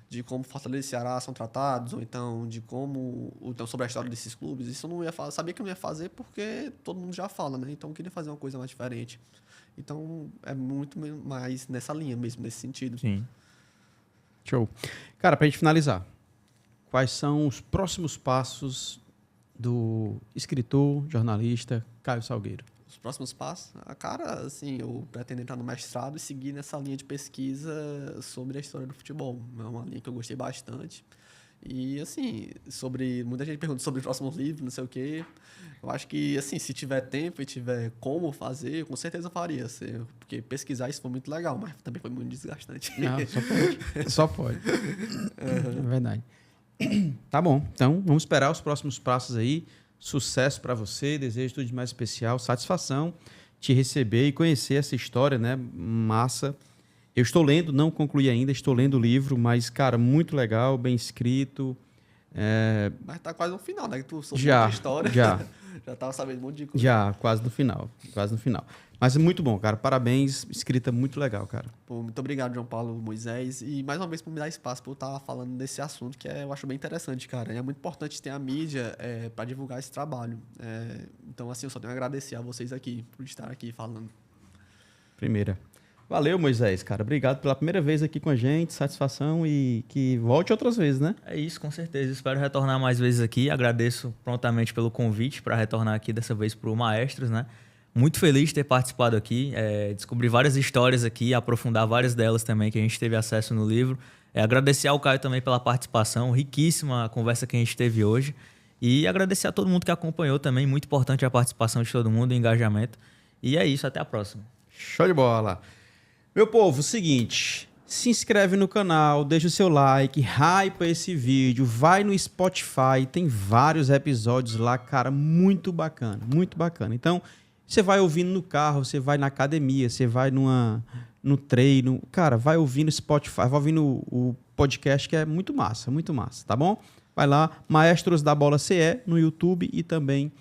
[SPEAKER 2] de como Fortaleza e Ceará são tratados, ou então sobre a história desses clubes. Isso eu não ia fazer, sabia que eu não ia fazer porque todo mundo já fala, né? Então eu queria fazer uma coisa mais diferente. Então, é muito mais nessa linha mesmo, nesse sentido.
[SPEAKER 1] Sim. Show. Cara, pra gente finalizar, quais são os próximos passos do escritor, jornalista Caio Salgueiro?
[SPEAKER 2] Os próximos passos? Cara, assim, eu pretendo entrar no mestrado e seguir nessa linha de pesquisa sobre a história do futebol. É uma linha que eu gostei bastante. E, assim, muita gente pergunta sobre próximos livros, não sei o quê. Eu acho que, assim, se tiver tempo e tiver como fazer, com certeza eu faria. Porque pesquisar isso foi muito legal, mas também foi muito desgastante.
[SPEAKER 1] Não, só pode. É verdade. Tá bom, então vamos esperar os próximos passos aí. Sucesso para você, desejo tudo de mais especial, satisfação te receber e conhecer essa história, né? Massa. Eu estou lendo, não concluí ainda, estou lendo o livro, mas, cara, muito legal, bem escrito.
[SPEAKER 2] Mas tá quase no final, né? Que tu soube
[SPEAKER 1] Já
[SPEAKER 2] a história.
[SPEAKER 1] Já
[SPEAKER 2] Já tava sabendo um monte de coisa.
[SPEAKER 1] Já, quase no final. Quase no final. Mas é muito bom, cara. Parabéns. Escrita muito legal, cara.
[SPEAKER 2] Pô, muito obrigado, João Paulo, Moisés. E mais uma vez por me dar espaço por estar falando desse assunto que eu acho bem interessante, cara. E é muito importante ter a mídia para divulgar esse trabalho. Então, assim, eu só tenho a agradecer a vocês aqui por estar aqui falando.
[SPEAKER 1] Primeira. Valeu, Moisés, cara. Obrigado pela primeira vez aqui com a gente. Satisfação e que volte outras vezes, né?
[SPEAKER 3] É isso, com certeza. Espero retornar mais vezes aqui. Agradeço prontamente pelo convite para retornar aqui dessa vez para o Maestros, né? Muito feliz de ter participado aqui. Descobri várias histórias aqui, aprofundar várias delas também que a gente teve acesso no livro. Agradecer ao Caio também pela participação. Riquíssima a conversa que a gente teve hoje. E agradecer a todo mundo que acompanhou também. Muito importante a participação de todo mundo, o engajamento. E é isso, até a próxima.
[SPEAKER 1] Show de bola. Meu povo, seguinte, se inscreve no canal, deixa o seu like, hypa esse vídeo, vai no Spotify, tem vários episódios lá, cara, muito bacana, muito bacana. Então, você vai ouvindo no carro, você vai na academia, você vai no treino, cara, vai ouvindo Spotify, vai ouvindo o podcast que é muito massa, tá bom? Vai lá, Maestros da Bola CE no YouTube e também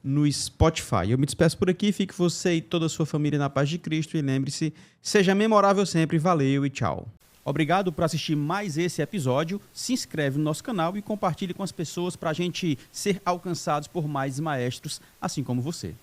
[SPEAKER 1] no Spotify. Eu me despeço por aqui, fique você e toda a sua família na paz de Cristo e lembre-se, seja memorável sempre, valeu e tchau. Obrigado por assistir mais esse episódio, se inscreve no nosso canal e compartilhe com as pessoas para a gente ser alcançados por mais maestros, assim como você.